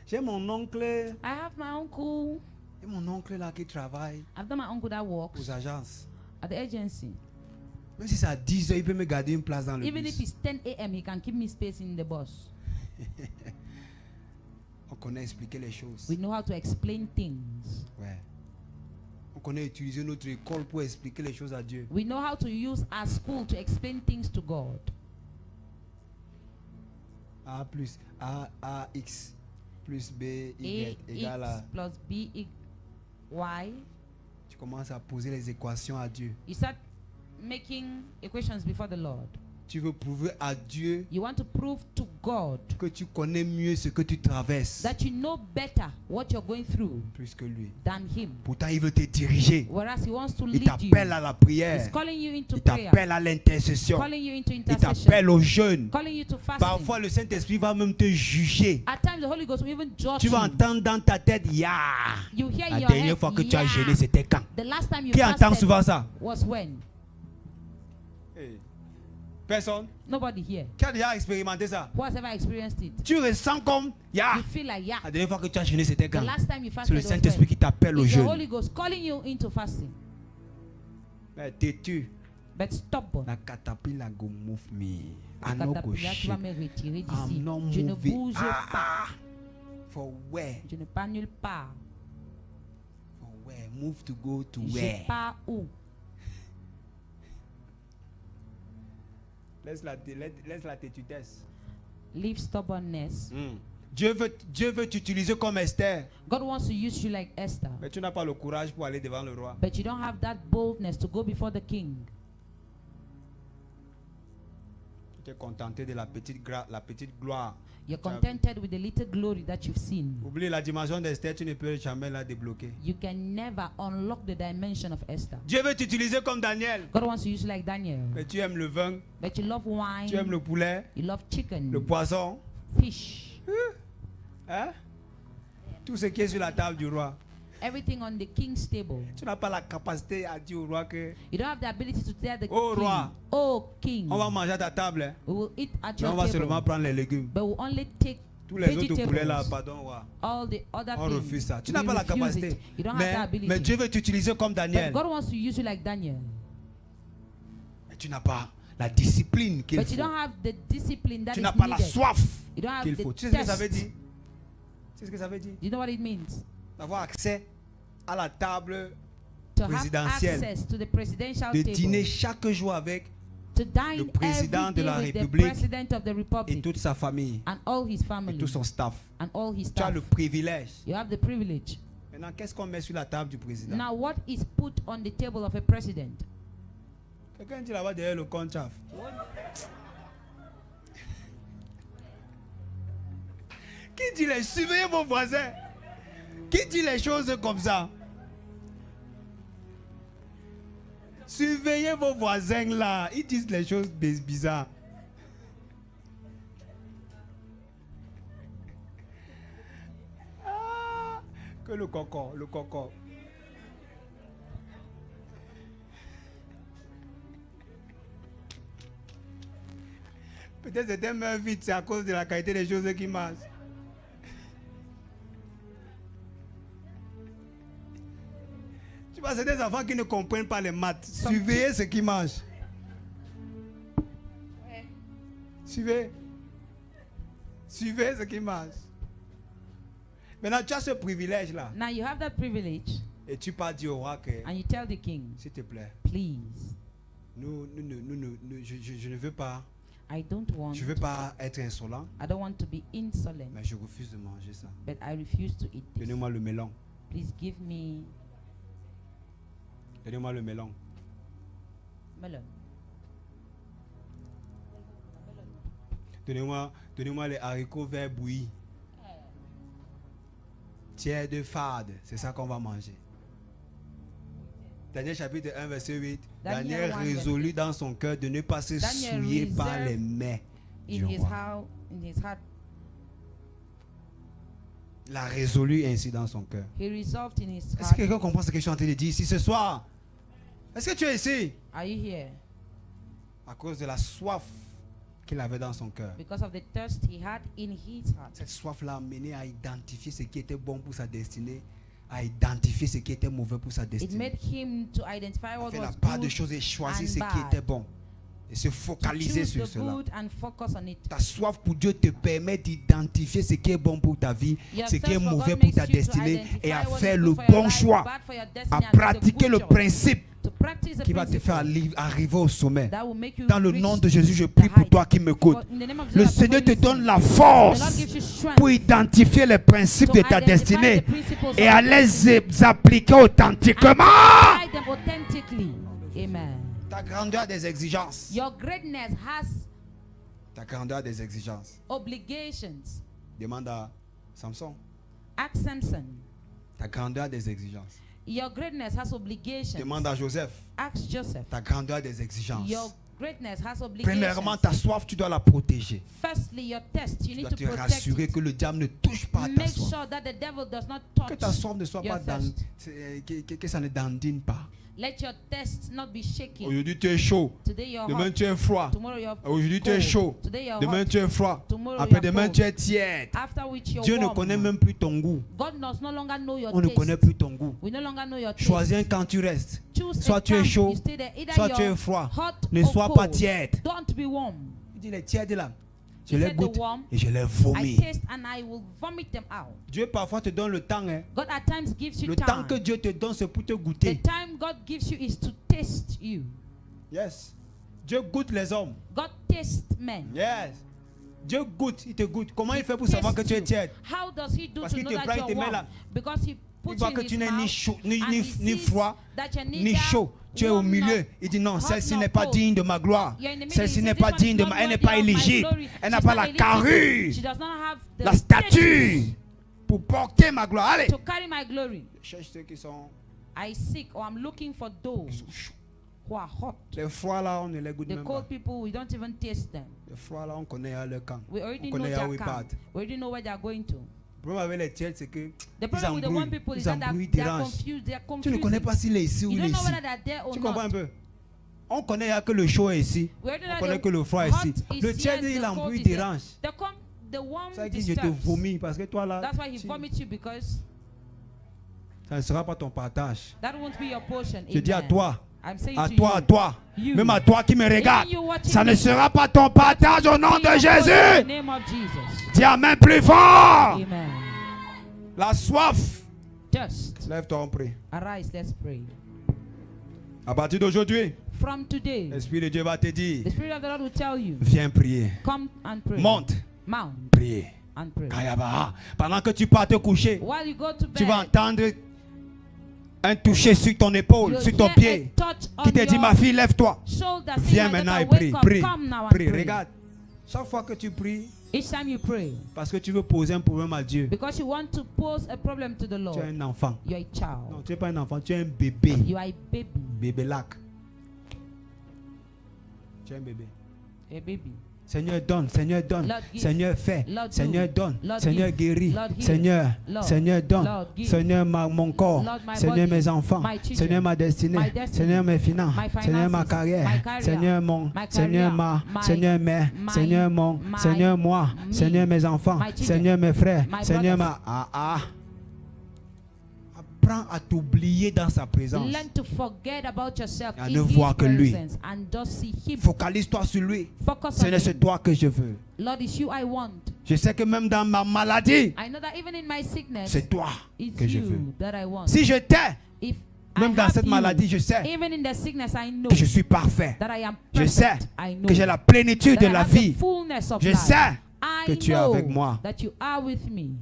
J'ai mon oncle, I have my uncle. et mon oncle là qui travaille I've done my uncle that works aux agences. at the agency. Même si c'est à 10 heures, il peut me garder une place dans le Even if bus. it's 10 a.m., he can keep me space in the bus. On connaît expliquer les choses. We know how to explain things. Ouais. On connaît utiliser notre école pour expliquer les choses à Dieu. We know how to use our school to explain things to God. A plus AX plus B Y égale à... AX plus B Y. Tu commences à poser les équations à Dieu. You start making equations before the Lord. Tu veux prouver à Dieu You want to prove to God que tu connais mieux ce que tu traverses that you know better what you're going through plus que lui. than him. Pourtant, il veut te diriger. Whereas he wants to Il lead you. t'appelle à la prière. He's calling you into Il prayer. t'appelle à l'intercession. Calling you into Il intercession. t'appelle au jeûne. Calling you to fasting. Parfois, le Saint-Esprit va même te juger. At times the Holy Ghost will even judge Tu vas you. entendre dans ta tête, ya. You hear La in your dernière head, fois que tu as yeah. jeûné, c'était quand? The last time you Qui entend fasted souvent ça? was when? Personne. Nobody here. Qui a déjà expérimenté ça? Who has ever experienced it? Tu ressens comme, ya. You feel like, yeah. La dernière fois que tu as jeûné, c'était The quand? last time you C'est fasted le was Saint-Esprit when? qui t'appelle au It's the jeûne. Holy Ghost calling you into fasting. Mais têtu. But stubborn. La caterpillar go move me. Le I no go caterpillar qui va shake. me retirer I'm d'ici. not Je ne moving. bouge pas. For where? Je ne pars nulle part. For where? Move to go to Je where? pars où? Laisse la têtudesse. Leave stubbornness. Dieu veut t'utiliser comme Esther. God wants to use you like Esther. Mais tu n'as pas le courage pour aller devant le roi. But you don't have that boldness to go before the king. Tu t'es contenté de la petite gloire. You're contented with the little glory that you've seen. Oublie la dimension d'Esther, tu ne peux jamais la débloquer. You can never unlock the dimension of Esther. Dieu veut t'utiliser comme Daniel. God wants to use you like Daniel. Mais tu aimes le vin, But you love wine. tu aimes le poulet, You love chicken. le poisson. Fish. Hein? Tout ce qui est sur la table du roi. Everything on the king's table. Tu n'as pas la capacité à dire au roi que You don't have the ability to tell the Oh, king, roi. oh king, on va manger à ta table. Hein? we will eat at Mais your on va seulement table. prendre les légumes. But we'll only take Tous les autres poulets là, vegetables. pardon, roi. All the other On things. refuse ça. Tu we n'as pas la refuse capacité. it. You don't have that ability. Mais Dieu veut t'utiliser comme But Daniel. God wants to use you like Daniel. Mais tu n'as pas la discipline qu'il But you faut. don't have the discipline that Tu is n'as pas la needed. soif You don't have qu'il the faut. Tu sais ce que ça thirst. veut dire? Tu sais ce que ça veut dire? Do you know what it means? D'avoir accès à la table To have présidentielle. access to the presidential De table. dîner chaque jour avec To dine le président every de day la with the République president of the et republic toute sa famille and all his et family tout son staff. and all his Tu as staff. le privilège. You have the privilege. Maintenant, qu'est-ce qu'on met sur la table du président? Now, what is put on the table of a president? Quelqu'un dit là-bas derrière le conchaf. Qui dit les... Surveillez vos voisins. Qui dit les choses comme ça? Surveillez vos voisins là. Ils disent les choses bizarres. Ah, que le coco, le coco. Peut-être c'était meurt vite, c'est à cause de la qualité des choses qui mangent. Tu vois, c'est des enfants qui ne comprennent pas les maths. Surveillez ce qu'ils mangent. Ouais. Suivez. Suivez ce qu'ils mangent. Maintenant, tu as ce privilège-là. Now you have that privilege, Et tu pars dire au roi que, and you tell the king, s'il te plaît, please, je ne veux pas. I don't want, Je ne veux pas être insolent, I don't want to be insolent, mais je refuse de manger ça. but I refuse to eat this. Donnez-moi le melon. Please give me Donnez-moi le melon. melon. Donnez-moi les haricots verts bouillis. Tiers de fade, c'est ça qu'on va manger. Daniel chapitre 1 verset 8. Daniel résolut dans son cœur de ne pas se Daniel souiller par reserved les mets du In his roi. heart, Il a résolu ainsi dans son cœur. he resolved in his Est-ce que heart. quelqu'un comprend ce que je suis en train de dire ici ce soir? Est-ce que tu es ici? Are you here? À cause de la soif qu'il avait dans son cœur. Because of the thirst he had in his heart. Cette soif l'a amené à identifier ce qui était bon pour sa destinée, à identifier ce qui était mauvais pour sa It destinée. made him to identify Il a what fait la was part des good, choses et choisir and ce qui bad. était bon. Et se to focaliser choose sur the cela. good and focus on it. Ta soif pour Dieu te permet d'identifier ce qui est bon pour ta vie, Your ce qui est thirst for mauvais God pour makes ta you to destinée identify et à what is faire good le for your bon life, choix, bad for your destiny, à and it's a pratiquer good le choice. principe To practice the qui va te faire principle arriver au sommet. that will make you Dans le reach nom de Jésus, je the prie pour height. toi qui m'écoutes. For in the name of Le Jesus, I Seigneur te pray for you. donne la The Lord force gives you strength pour identifier les principes to de ta identify destinée the principles et of à your les destiny appliquer and authentiquement. apply them authentically. Amen. Ta grandeur a des exigences. Your greatness has Ta grandeur a des exigences. obligations. Demande à Samson. Ask Samson. Ta grandeur a des exigences. Your greatness has obligations. Demande à Joseph. Ask Joseph. Ta grandeur a des exigences. Your greatness has Premièrement, obligations. ta soif, tu dois la protéger. Firstly, your test, you Tu need dois to te protect rassurer it. que le diable ne touche pas à ta Make soif. sure that the devil does not Que ta touch soif ne soit your pas dans, thirst. que ça ne dandine pas. Let your test not be shaky. Aujourd'hui, tu es chaud. Today you're Demain, hot. tu es froid. Tomorrow you're Aujourd'hui, tu es cold. chaud. Today you're Demain, hot. tu es froid. Tomorrow Après-demain, you're tu cold. es tiède. After which you're Dieu ne warm. connaît même plus ton goût. God does no longer know your On ne taste. connaît plus ton goût. We no longer know your taste. Choisis un camp, tu restes. Choose Soit a tu es camp, chaud, you stay there. Either soit tu you're es froid. hot Ne or sois pas cold. tiède. Don't be warm. Il dit les tièdes là. Je He les said the goûte warm, et je les I vomis. taste and I will vomit them out. Dieu parfois te donne le temps. Hein. God at times gives you Le temps time. que Dieu te donne, c'est pour te The goûter. time God gives you is to taste you. Yes. Dieu goûte les hommes. God tastes men. Yes. Dieu goûte, il te goûte. Comment il fait pour He savoir que tastes tu es you. tiède? How does he do Parce to qu'il know te that prend, il you're te met warm? là. Because he Il puts voit you que in tu his n'es ni mouth chaud, and ni he froid, sees that you're ni neither chaud. Tu es au warm milieu. nor Il dit non, hot celle-ci nor n'est pas cold. digne de ma gloire. You're in the middle. Celle-ci He n'est says, pas "This one digne is de not ma... Elle n'est worthy pas of my éligible. glory. Elle n'a She's pas not la eligible. carrure, She does not have the la statue pour porter ma gloire. Allez. to carry my glory. Je cherche ceux qui sont I seek or I'm looking for those chauds. who are hot. Les froids là, on ne les goûte The même cold pas. people, we don't even taste them. Les froids là, on connaît à leur camp. We already On know connaît à où their ils camp. partent. We already know where they are going to. Le problème avec les tièdes, c'est que The ils problem with the one embrouillent. people is Ils that embrouillent, they are dérangent. confused. They are Tu ne confused. connais pas s'il est ici ou You il est don't know ici. whether they're there or Tu comprends un not. peu? On connaît que le chaud est ici. We already On know connaît the que le froid est hot ici. is Le here, tiède, the il cold embrouille, is there. dérange. The warm Ça dit, je te disturbs. vomis parce que toi là, That's why he tu- vomits you because ça ne sera pas ton partage. that won't be your portion. Je dis à Amen. toi, I'm saying à to toi, you, à toi, You. même à toi qui me regarde, you watching ça ne me. sera pas ton partage au nom be de your portion in the Jésus. name of Jesus. Dis Amen plus fort. Amen. La soif. Just Lève-toi, on prie. arise, let's pray. À partir d'aujourd'hui, From today, l'Esprit de Dieu va te dire, the Spirit of the Lord will tell you, viens prier. come and pray. Monte, Mount prier. and pray. Kayaba. Pendant que tu pars te coucher, While you go to tu vas bed, entendre un toucher sur ton épaule, you'll sur ton hear pied, a touch qui on te dit, your ma fille, lève-toi. shoulder saying, Viens "My maintenant et daughter, prie, wake up, prie, come now and prie. pray." Regarde, chaque fois que tu pries, Each time you pray, parce que tu veux poser un problème à Dieu, because you want to pose a problem to the tu es Lord, un enfant. you are a Non, child. tu n'es pas un enfant, tu es un bébé. You are a baby. Bébé lac. Tu es un bébé. A baby. Seigneur donne, Seigneur donne, Lord give. Seigneur fait, Lord Seigneur do. donne, Lord Seigneur give. guérit, Lord heal. Seigneur, Lord. Seigneur donne, Lord give. Seigneur mon corps, Lord, my Seigneur body, mes enfants, my children, Seigneur ma destinée, my destiny, Seigneur mes finances, my Seigneur ma finances, carrière, my career, Seigneur mon, my Seigneur career, ma, my- Seigneur mes, my- Seigneur mon, my- Seigneur moi, me, Seigneur mes enfants, my children, Seigneur mes frères, my Seigneur brothers. ma, Apprends à t'oublier dans sa présence. Learn to forget about yourself À in ne His voir que lui. presence and just see Him. Focalise-toi sur lui. Focus on Seigneur, c'est Him. toi que je veux. Lord, it's you I want. Je sais que même dans ma maladie, I know that even in my sickness, c'est toi it's que je veux. you that I want. Si je t'ai, If même I dans have cette you, maladie, je sais even in the sickness, I know que je suis parfait. that I am Je perfect. sais I know que j'ai la plénitude that de I la have vie. the fullness of Je life. sais I que tu es know avec moi. that you are with me.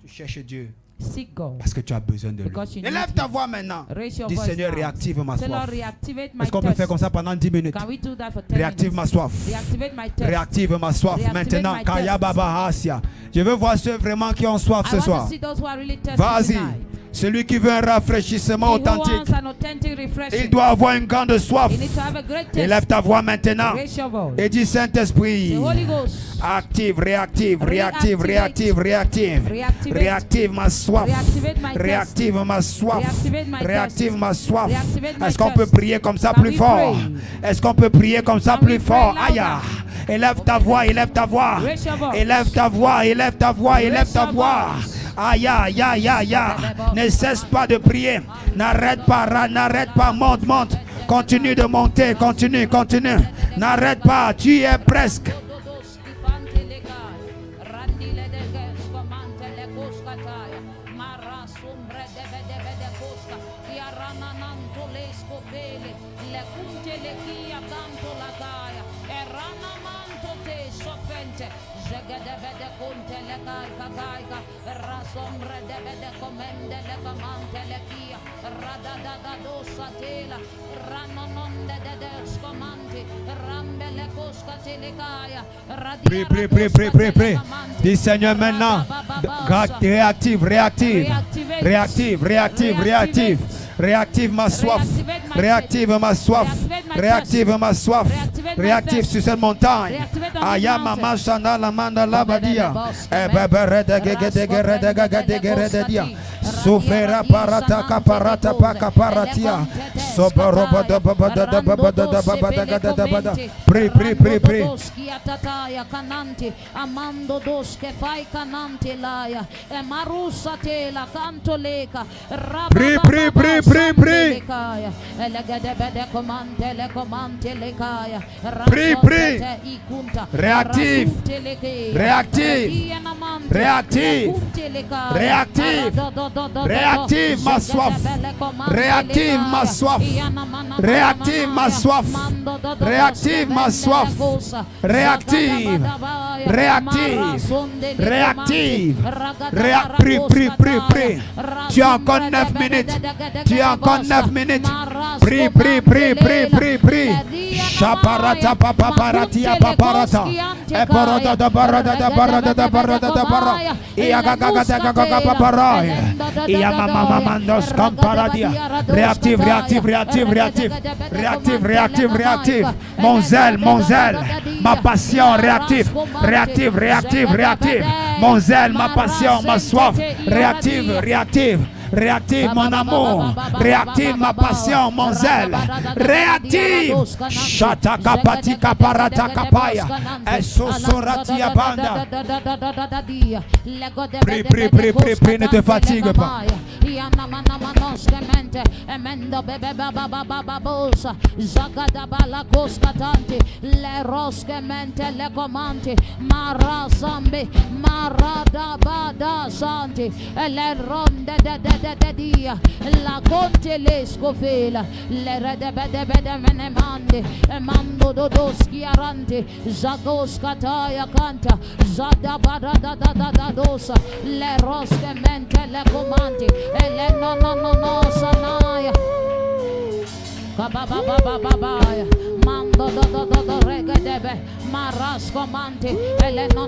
Tu cherches Dieu Seek God. parce que tu as besoin de lui. Because you Élève need ta him. voix maintenant. Raise your Dis voice Seigneur, now. réactive ma Say, Lord, soif. reactivate my Est-ce qu'on peut faire thirst. comme ça pendant 10 minutes? Can we do that for 10 Réactive minutes? ma soif. Reactivate my thirst. Réactive ma soif Reactivate maintenant. my Kaya thirst. Baba Hasia. Je veux voir ceux vraiment qui ont soif I ce want soir. to see those who are really thirsty Vas-y. tonight. Celui qui veut un rafraîchissement He who authentique, wants an authentic refreshing. il doit avoir une grande soif. You need to have a great Élève taste. ta voix maintenant. Raise your voice. Et dis Saint-Esprit. The Holy Ghost. Active, réactive, réactive, réactive, réactive. Reactivate. Réactive ma soif. Reactivate my thirst. Réactive ma soif. Reactivate my Réactive thirst. ma soif. Reactivate my Est-ce qu'on peut thirst. prier comme ça Can plus we fort? pray? Est-ce qu'on peut prier comme ça Can plus we pray fort? louder? Aïe. Élève ta voix, élève ta voix. Raise your voice. Élève ta voix, élève ta voix, élève Raise ta your voix. voice. Aïe, aïe, aïe, aïe, aïe. Ne cesse pas de prier. N'arrête pas, n'arrête pas. Monte, monte. Continue de monter, continue, continue. N'arrête pas, tu y es presque. Prie, prie, prie, prie, prie, prie. Dis Seigneur maintenant. Réactive, réactive. Réactive, réactive, réactive. Réactive ma soif. Réactive ma soif. Réactive ma soif. Réactive sur cette montagne. Aya mama shana la manda la badia. Sofera parata kaparata pakaparatia. Sobaroba da baba da baba da baba da baba. Prie, prie, prie, prie. Amando dos che fai canante laia e marusa te la canto leca. Prie, prie, prie, prie, prie. Prie, prie. Réactive. Réactive. Réactive. Réactive. Réactive ma soif. Réactive ma soif. Réactive ma soif. Réactive ma soif. Réactive. Réactive. Réactive. Prie, prie, prie, prie. Tu as encore 9 minutes. Tu as encore 9 minutes. Prie, prie, prie, prie, prie, prie. Shaparata papaparatia paparata. Eporota da barada da barada da barada da barada. Iagagaga gaga paparaya. Iamama mandos camparadia. Réactive, réactive, réactive, réactive. Réactive, réactive, réactive. Mon zèle, ma passion, réactive. Réactive, réactive, réactive. Mon zèle, ma passion, ma soif. Réactive, réactive. Réactive mon amour, réactive ma passion, mon zèle, réactive. Shataka patika parata kapaya, esosoratia banda. Prie, prie, prie, prie, prie, ne te fatigue pas. La conte le scofela le rede bede bede mene mande mando dodoski arante zagos kataya canta zada barada da dosa le rosche mente le comandi e le no sanaya kababa baba baba mam regedebe maras comante ele no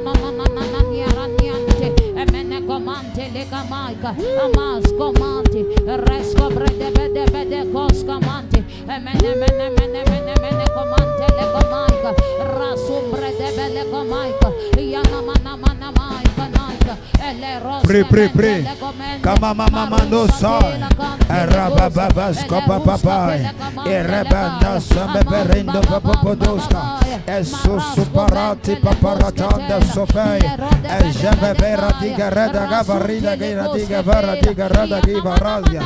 niente emene comante le camaika amas comante resco brede cos comante emene comante le camaika rasu brede le camaika yana mana maika naika ele ros Prie. Kama mama no sa. Rababas kopa papa. Erebanda sambe berendo papodoska. Esso suparati paparatanda sofai. Ejebe beradiga reda gavarida giradiga varadiga rada givarazia.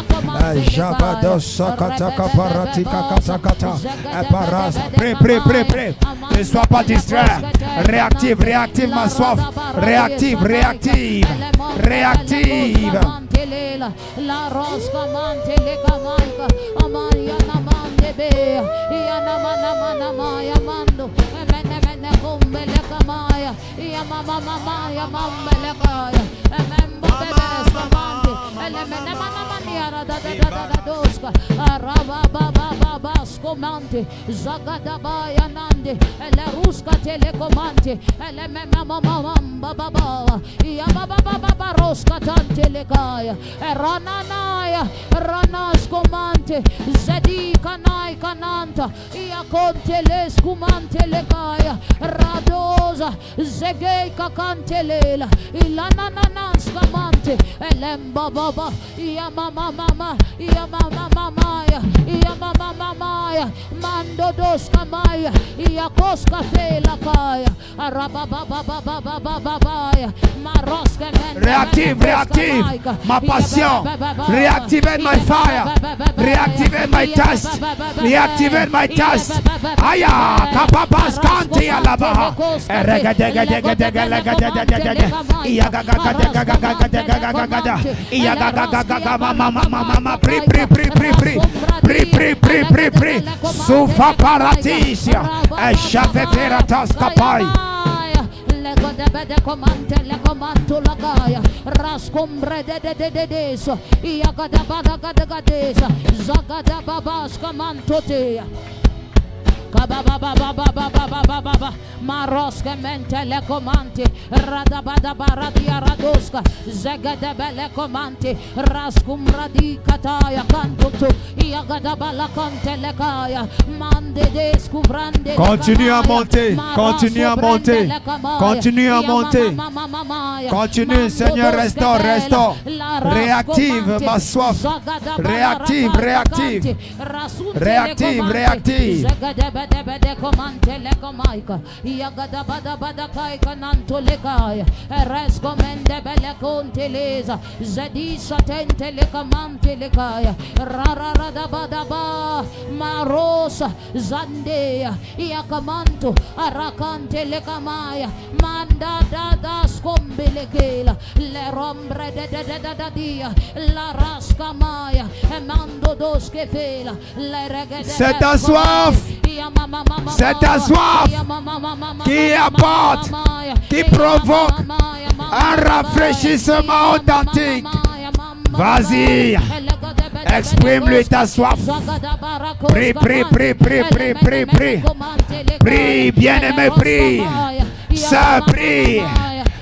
Ejabado sakata kaparatika katakata. Eparas. Prie. Ne sois pas distrait. Réactive ma soif. Réactive. La rosca mante le camaica amaya namande be yana mana maya mando mene kumbe le camaya ya mama ya mambe le kaya membo bebes camante ele mene mana yara da doska araba baba scomante zagada baya nande ele ruska telecomante ele mama baba ya baba roska tante le kaya rana scomante zedi kanai kananta ia conte le scumante le kaya radosa zegei kakante lela ilana scamante elemba baba ia mama ya mando dos kamaya ia koska fela kaya araba baba ya maroska Réactive ma passion. Reactivate my fire. Reactivate my thirst. Reactivate my thirst. Aya kapapas kanti alaba. Mama pri. Sufa paratisia. Eshave veratas kapai. Bede comante le comanto la gaia rascombre de deso iagada gadesa zagada babas comanto te baba maroska mente le comante radabada baradia radoska zegade bele comante rascum radicataya canto iagada bala cante le kaya mande descuvrande. Continue à monter. Continue, Seigneur, restaure. Réactive ma soif. Réactive. Bede comante le comaika iagada bada kai cananto le kaya resco mende bele conteleza zedi satente le camante le kaya rara da bada marosa zandea iacamanto aracante le camaya manda da scombe le kela le rombre de dia la rasca maya e mando dos che fela le reghe. C'est ta soif qui apporte, qui provoque un rafraîchissement authentique. Vas-y, exprime-lui ta soif. Prie. Prie, bien-aimé, prie. Sœur, prie.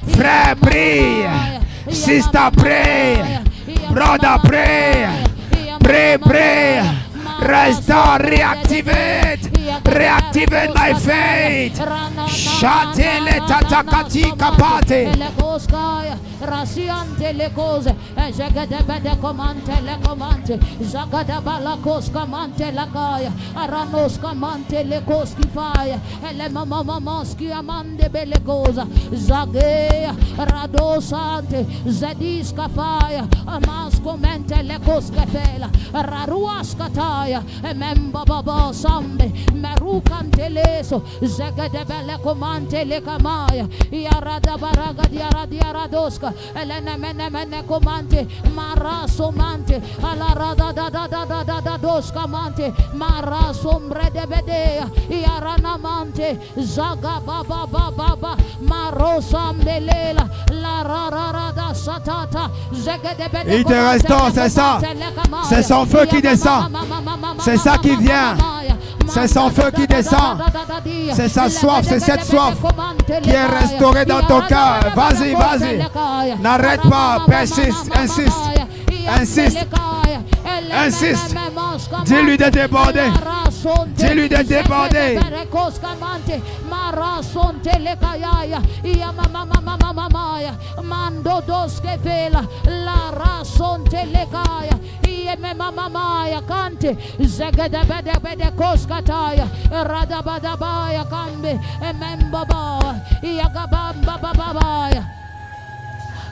Frère, prie. Sister, prie. Brother, prie. Prie. Restore, reactivate my faith. Shatele tatakati kapate. Rasiante le cose, jagade bede comante le comante, jagada bala cosca mante la caia, aranosca mante le coschi faia, e le mamma moschi amande belle cosa, zagea, radosante, zedisca faia, amasco mente le cosca fela, raruasca taia, e memba baba sambe, merucante leso, jagade belle comante le camaia, iarada baraga diaradosca. Elene mene comante maraso mante alla rada dosca mante maraso mbrede bedea iarana mante zaga baba marosa mbelela la rara satata zegede bede. Il te restaure, c'est ça. C'est son feu qui descend. C'est ça qui vient. C'est son feu qui descend. C'est sa soif, c'est cette soif qui est restaurée dans ton cœur. Vas-y, vas-y. N'arrête pas, persiste, insiste. Insiste. Insiste. Dis-lui de déborder. Dis-lui de déborder.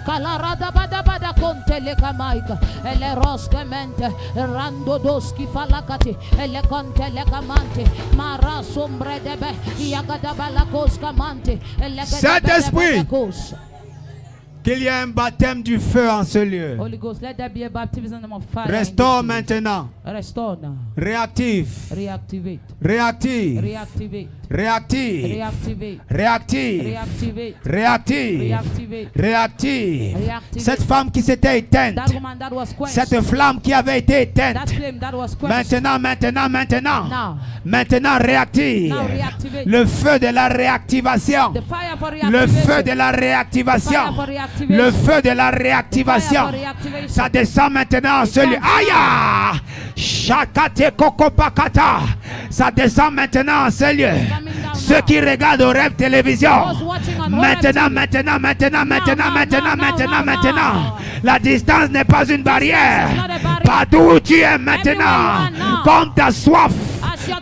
Calarada bada bada contele camaika, ele roscamente, rando doski falacati, ele contele camante, mara sombre debe, yagada balakos camante, ele Saint-Esprit, qu'il y ait un baptême du feu en ce lieu. Holy Ghost, let there be a baptism of fire. Restaure maintenant. Restore now. Réactive. Reactivate. Réactive. Reactivate. Réactive. Reactivate. Réactive. Reactivate. Réactive. Reactivate. Réactive. Reactivate. Cette femme qui s'était éteinte. That woman that was quenched. Cette flamme qui avait été éteinte. That flame that was quenched. Maintenant. Now. Maintenant réactive. Now reactivate. Le feu de la réactivation. The fire for Le reactivation. feu de la réactivation. The fire for reactivation. Le feu de la réactivation. The fire for reactivation. Ça descend maintenant en celui. Aïe! Chakate kokopakata. Ça descend maintenant en ce lieu. Ceux qui regardent au rêve télévision. Maintenant. La distance n'est pas une barrière. Partout où tu es maintenant. Comme ta soif.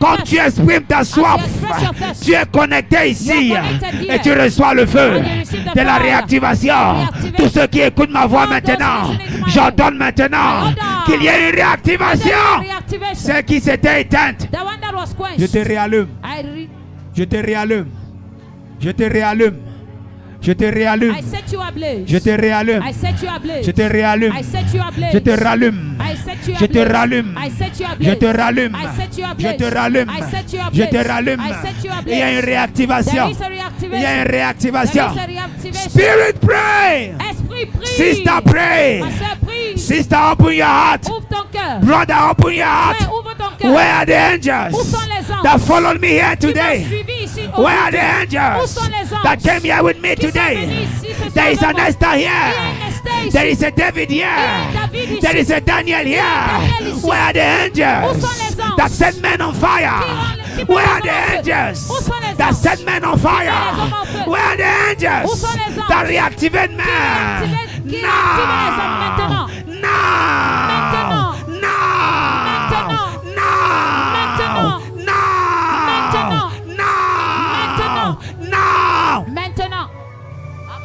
Quand tu exprimes ta soif, tu es connecté ici et tu reçois le feu de la réactivation. Tous ceux qui écoutent ma voix maintenant, j'entends maintenant qu'il y a une réactivation. Ceux qui s'étaient éteintes, je te réallume. Je te réallume. Je te réallume. Je te réallume. Je te réallume. Je te réallume. Je te rallume. Je te rallume. Je te rallume. Je te rallume. Je te rallume. Il y a une réactivation. Il y a une réactivation. Spirit pray. Sister pray. Sister open your heart. Brother open your heart. Where are the angels that followed me here today? Where are the angels that came here with me today? There is an Esther here. There is a David here. There is a Daniel here. Where are the angels that set men on fire? Where are the angels that set men on fire? Where are the angels that reactivate men? Now! Now!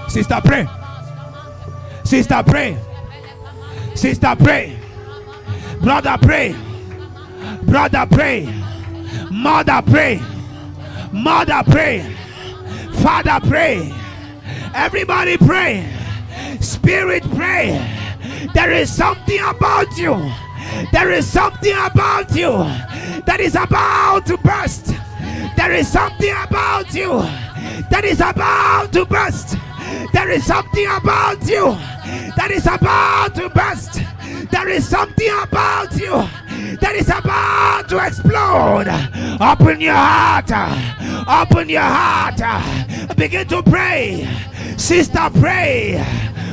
Sister pray. Sister pray. Sister pray. Brother pray. Brother pray. Mother pray. Mother pray. Father pray. Everybody pray. Spirit pray. There is something about you. There is something about you that is about to burst. There is something about you that is about to burst. There is something about you that is about to burst. There is something about you that is about to explode. Open your heart. Open your heart. Begin to pray. Sister pray.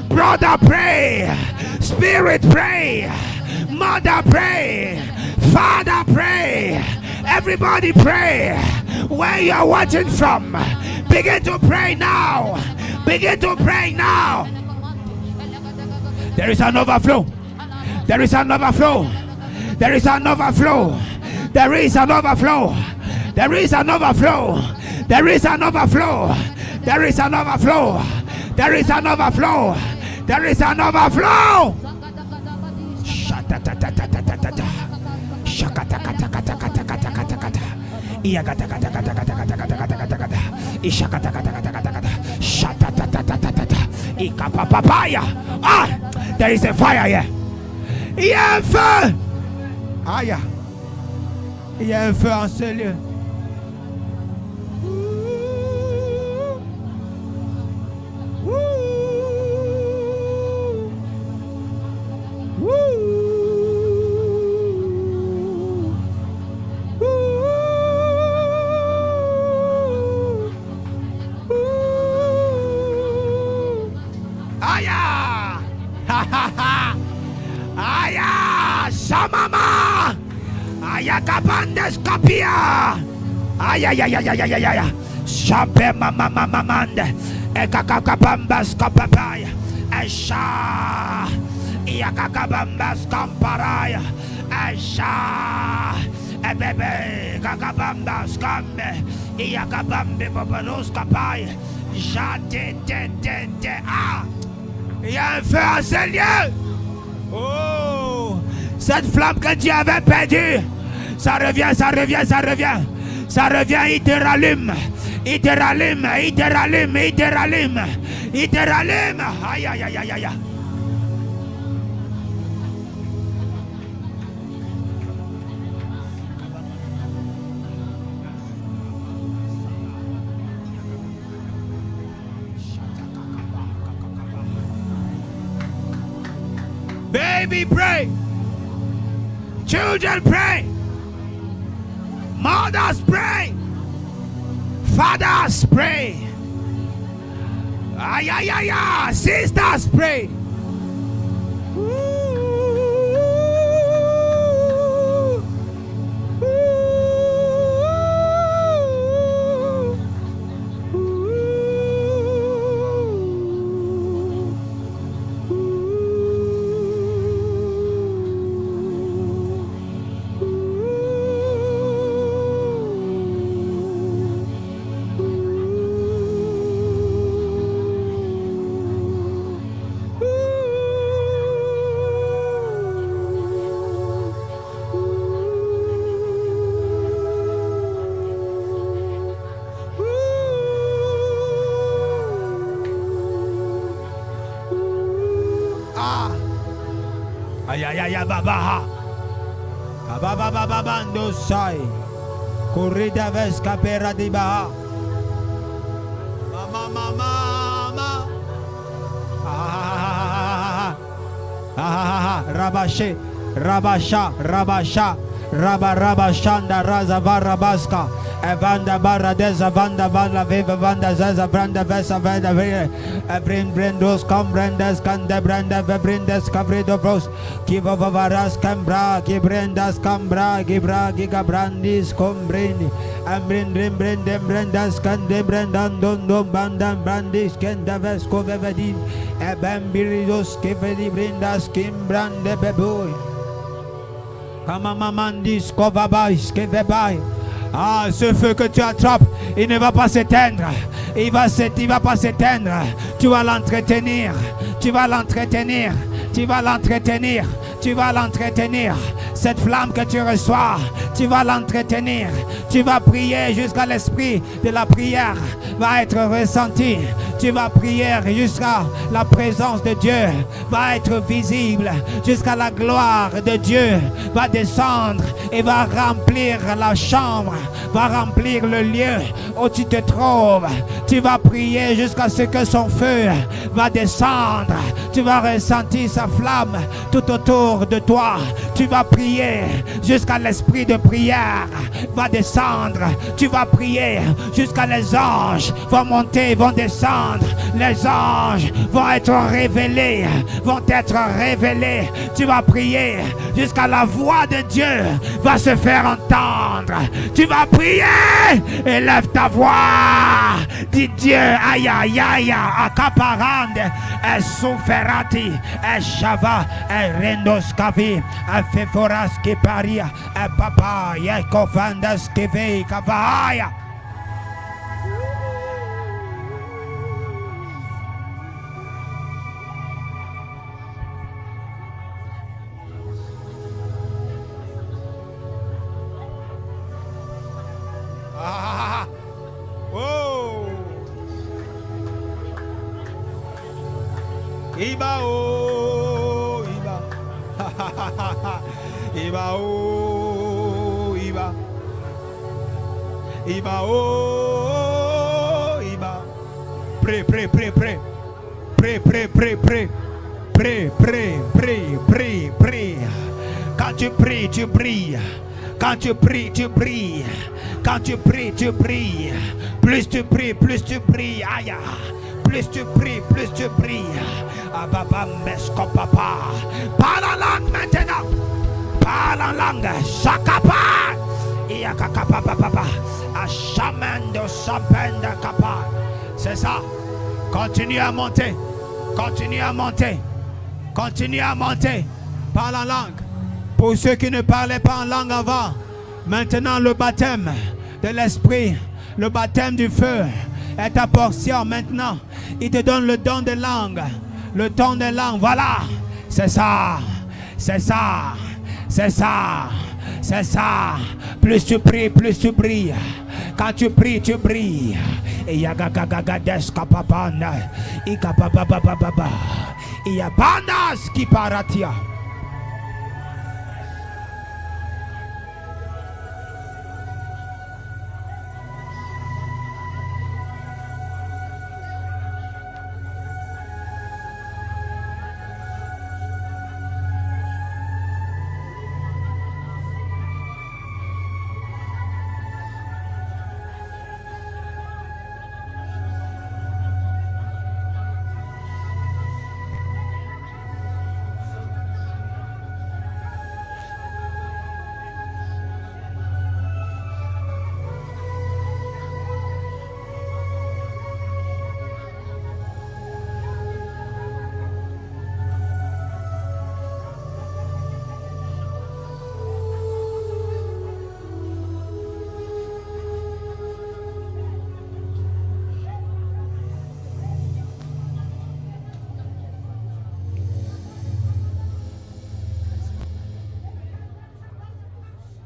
Brother pray. Spirit pray. Mother pray. Father pray. Everybody pray. Where you are watching from, begin to pray now. Begin to pray now. There is an overflow. There is an overflow. There is an overflow. There is an overflow. There is an overflow. There is an overflow. There is an overflow. There is an overflow. There is an overflow. Ah, there is a fire here. Il y a un feu. Aïe. Il y a un feu en ce lieu. Akabandes kapia. Aïe aïe aïe aïe aïe aïe aïe. Chape mama mama mande. Ekakakabambas kapapaya. Esha. Yakakabambas kamparaya. Esha. Ebebe kakabambas kambe. Yakabambe babanos kapaya. Jate te. Ah. Il y a un feu à ce lieu. Oh. Cette flamme que tu avais perdue, ça revient. Ça revient, il te rallume. Il te rallume. Aïe, aïe, aïe, aïe, aïe. Baby, pray. Children, pray. Mothers, pray. Fathers, pray. Ay, ay, ay, ay. Sisters, pray. Babaha Ababa no sai Corrida vesca pera di baha Mama Rabashe Rabasha Rabashanda Razavarabaska Evanda barra desa vanda vanda viva vanda zaza branda vesa vanda vire Evrin brendos combrendas cande branda vebrindes cavrido bros Kiva vavaras cambra Gibrendas cambra Gibra gigabrandis combrini Ambrin brendem brendas cande brendan dondom bandan brandis kenda vesco vevedin Ebembiridos kivedi brindas kimbrande beboy Kamamamandis kovabais kevebai. Ah, ce feu que tu attrapes, il ne va pas s'éteindre. Il va pas s'éteindre. Tu vas l'entretenir. Cette flamme que tu reçois, tu vas l'entretenir. Tu vas prier jusqu'à l'esprit de la prière va être ressenti. Tu vas prier jusqu'à la présence de Dieu va être visible. Jusqu'à la gloire de Dieu va descendre et va remplir la chambre, va remplir le lieu où tu te trouves. Tu vas prier jusqu'à ce que son feu va descendre. Tu vas ressentir sa flamme tout autour de toi. Tu vas prier jusqu'à l'esprit de prière va descendre. Tu vas prier jusqu'à les anges vont monter, vont descendre. Les anges vont être révélés. Tu vas prier jusqu'à la voix de Dieu va se faire entendre. Tu vas prier, élève ta voix. Dis Dieu, aïe aïe aïe, accaparande, et souferati, et chava, et rendoskavi, et feforas qui paria, et papa, et kovandas qui veille, kavaaya. Iba oh Iba Iba oh Iba Iba oh Iba. Pray. Quand tu pries, tu brilles. Quand tu pries, tu brilles. Quand tu pries, tu brilles. Plus tu pries, plus tu brilles. Aïe. Plus tu pries, plus tu brilles. Parle en langue maintenant. Parle en langue. Sakapa. C'est ça. Continue à monter. Continue à monter. Continue à monter. Parle en langue. Pour ceux qui ne parlaient pas en langue avant, maintenant le baptême de l'esprit, le baptême du feu est ta portion maintenant. Il te donne le don de langue. Le don de langue. Voilà. C'est ça. C'est ça. C'est ça. C'est ça. Plus tu pries, plus tu brilles. Quand tu pries, tu brilles. Et yagagagagageskapapanda. Ikapapapapapa. Iyabandas kiparatia.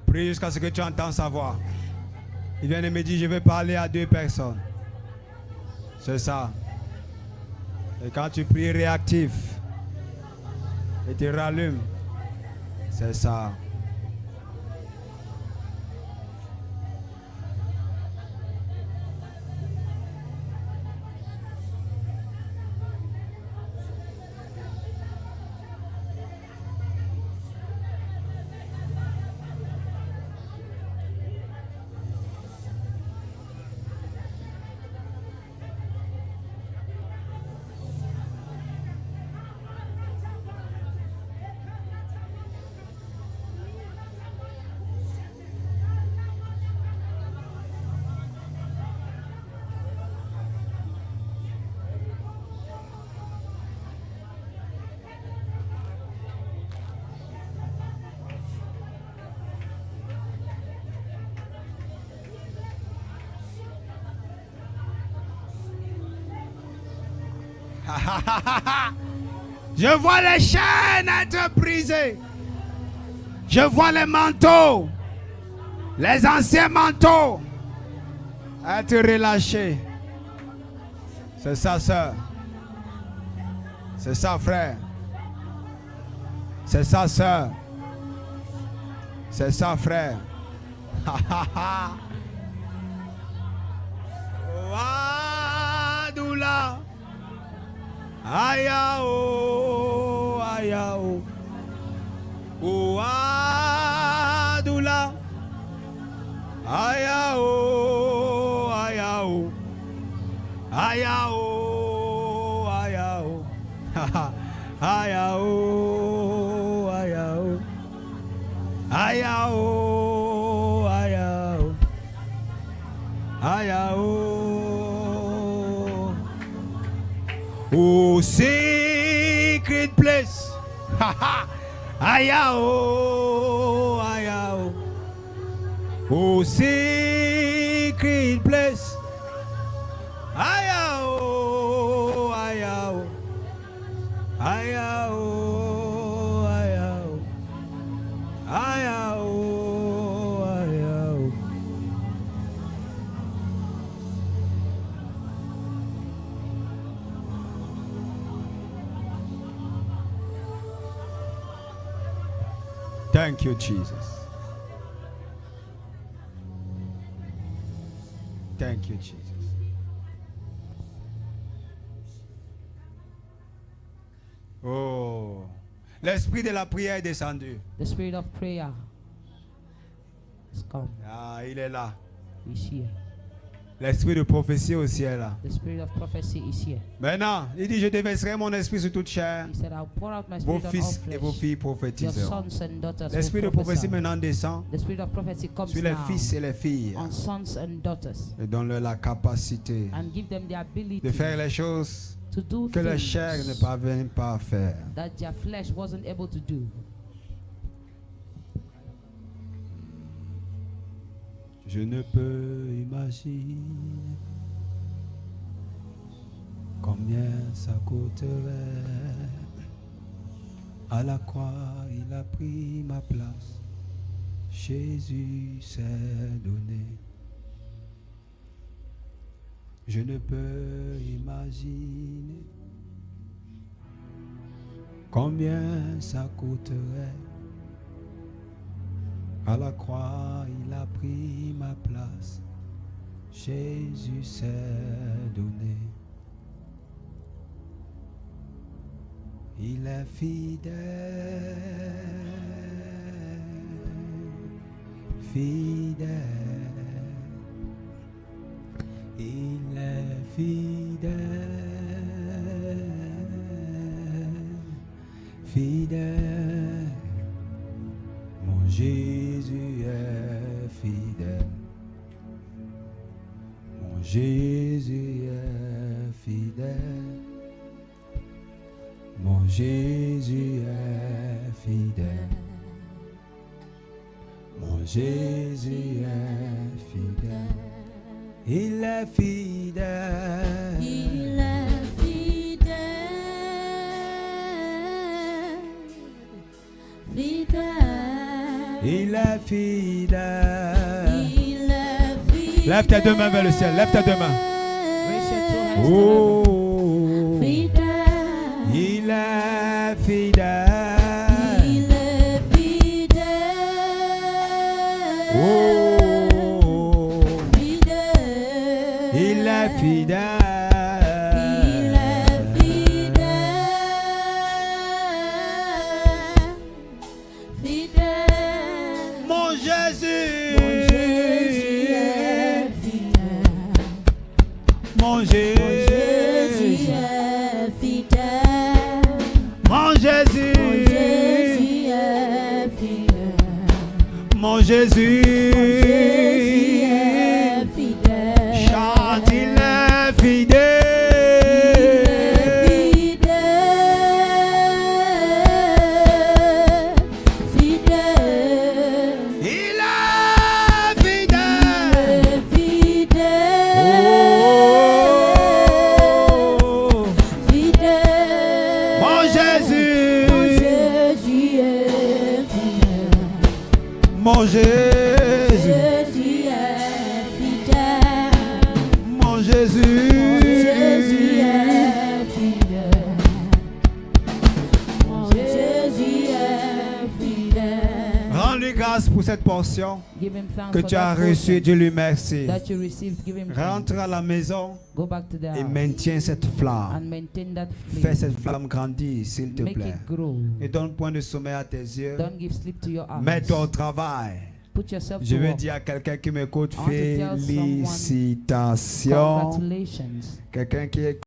Prie jusqu'à ce que tu entends sa voix. Il vient de me dire, je vais parler à 2 personnes. C'est ça. Et quand tu pries réactif, et tu rallumes, c'est ça. Je vois les chaînes être brisées. Je vois les manteaux, les anciens manteaux être relâchés. C'est ça, sœur. C'est ça, frère. C'est ça, sœur. C'est ça, frère. Wadoula. Ayao, ayao. Wadoula. Ayao, ayao. Ayao, ayao. Ayao, ayao. Ayao, ayao. Ayao. Oh, secret place. Ayao, ayao. Oh, secret place. Ayao, ayao. Ayao, ayao. Ayao, ayao. Thank you, Jesus. Thank you, Jesus. Oh, l'esprit de la prière est descendu. The spirit of prayer has come. Ah, il est là. He's here. L'esprit de prophétie au ciel. Là. The spirit of prophecy is here. Maintenant, il dit, je déverserai mon esprit sur toute chair. He said, I'll pour out my Vos spirit on all fils et vos flesh. filles Your prophétiseront. sons and daughters L'esprit de will prophétie prophesy. maintenant descend The spirit of prophecy comes sur les now fils et les filles on sons and daughters et donne-leur la capacité and give them the ability de faire les choses to do que la chair ne things parvient pas à faire. that their flesh wasn't able to do. Je ne peux imaginer combien ça coûterait. À la croix, il a pris ma place. Jésus s'est donné. Je ne peux imaginer combien ça coûterait. À la croix, il a pris ma place. Jésus s'est donné. Il est fidèle, fidèle. Il est fidèle, fidèle. Mon Jésus est fidèle. Mon Jésus est fidèle. Mon Jésus est fidèle. Mon Jésus est fidèle. Il est fidèle. Il est fidèle. Fidèle. Il est fidèle. Il est fidèle. Lève tes deux mains vers le ciel. Lève tes deux mains. Raise your two hands to heaven. Oh, Fidèle. il est fidèle. Il est fidèle. Oh, Fidèle. il est fidèle. Il est fidèle. Fidèle. Mon Jésus. Mon Jésus est fidèle. Mon Mon Jésus Jésus. est fidèle. Mon Jésus. Mon Jésus est fidèle. Mon Jésus. Jésus est fidèle. Chante, il est fidèle. Fidèle. Il est fidèle. Fidèle. Oh, Fidèle. mon Jésus. Mon Jésus est fidèle. Mon Jésus. Jésus est fidèle. Mon Jésus. Jésus est fidèle. Mon Jésus est fidèle. Rends-lui grâce pour cette portion Give him thanks que for tu as that reçue. portion Dieu lui merci. that you received. Give him thanks. Rentre à la maison Go back to the et house maintiens cette flamme. and maintain that Fais flame. cette flamme grandir, s'il te Make plaît. it grow. Et donne point de sommeil à tes yeux. Don't give sleep to your eyes. Mets-toi au travail. Put yourself Je to veux work. dire à quelqu'un qui m'écoute, I want to tell someone, félicitations. Congratulations. Quelqu'un qui est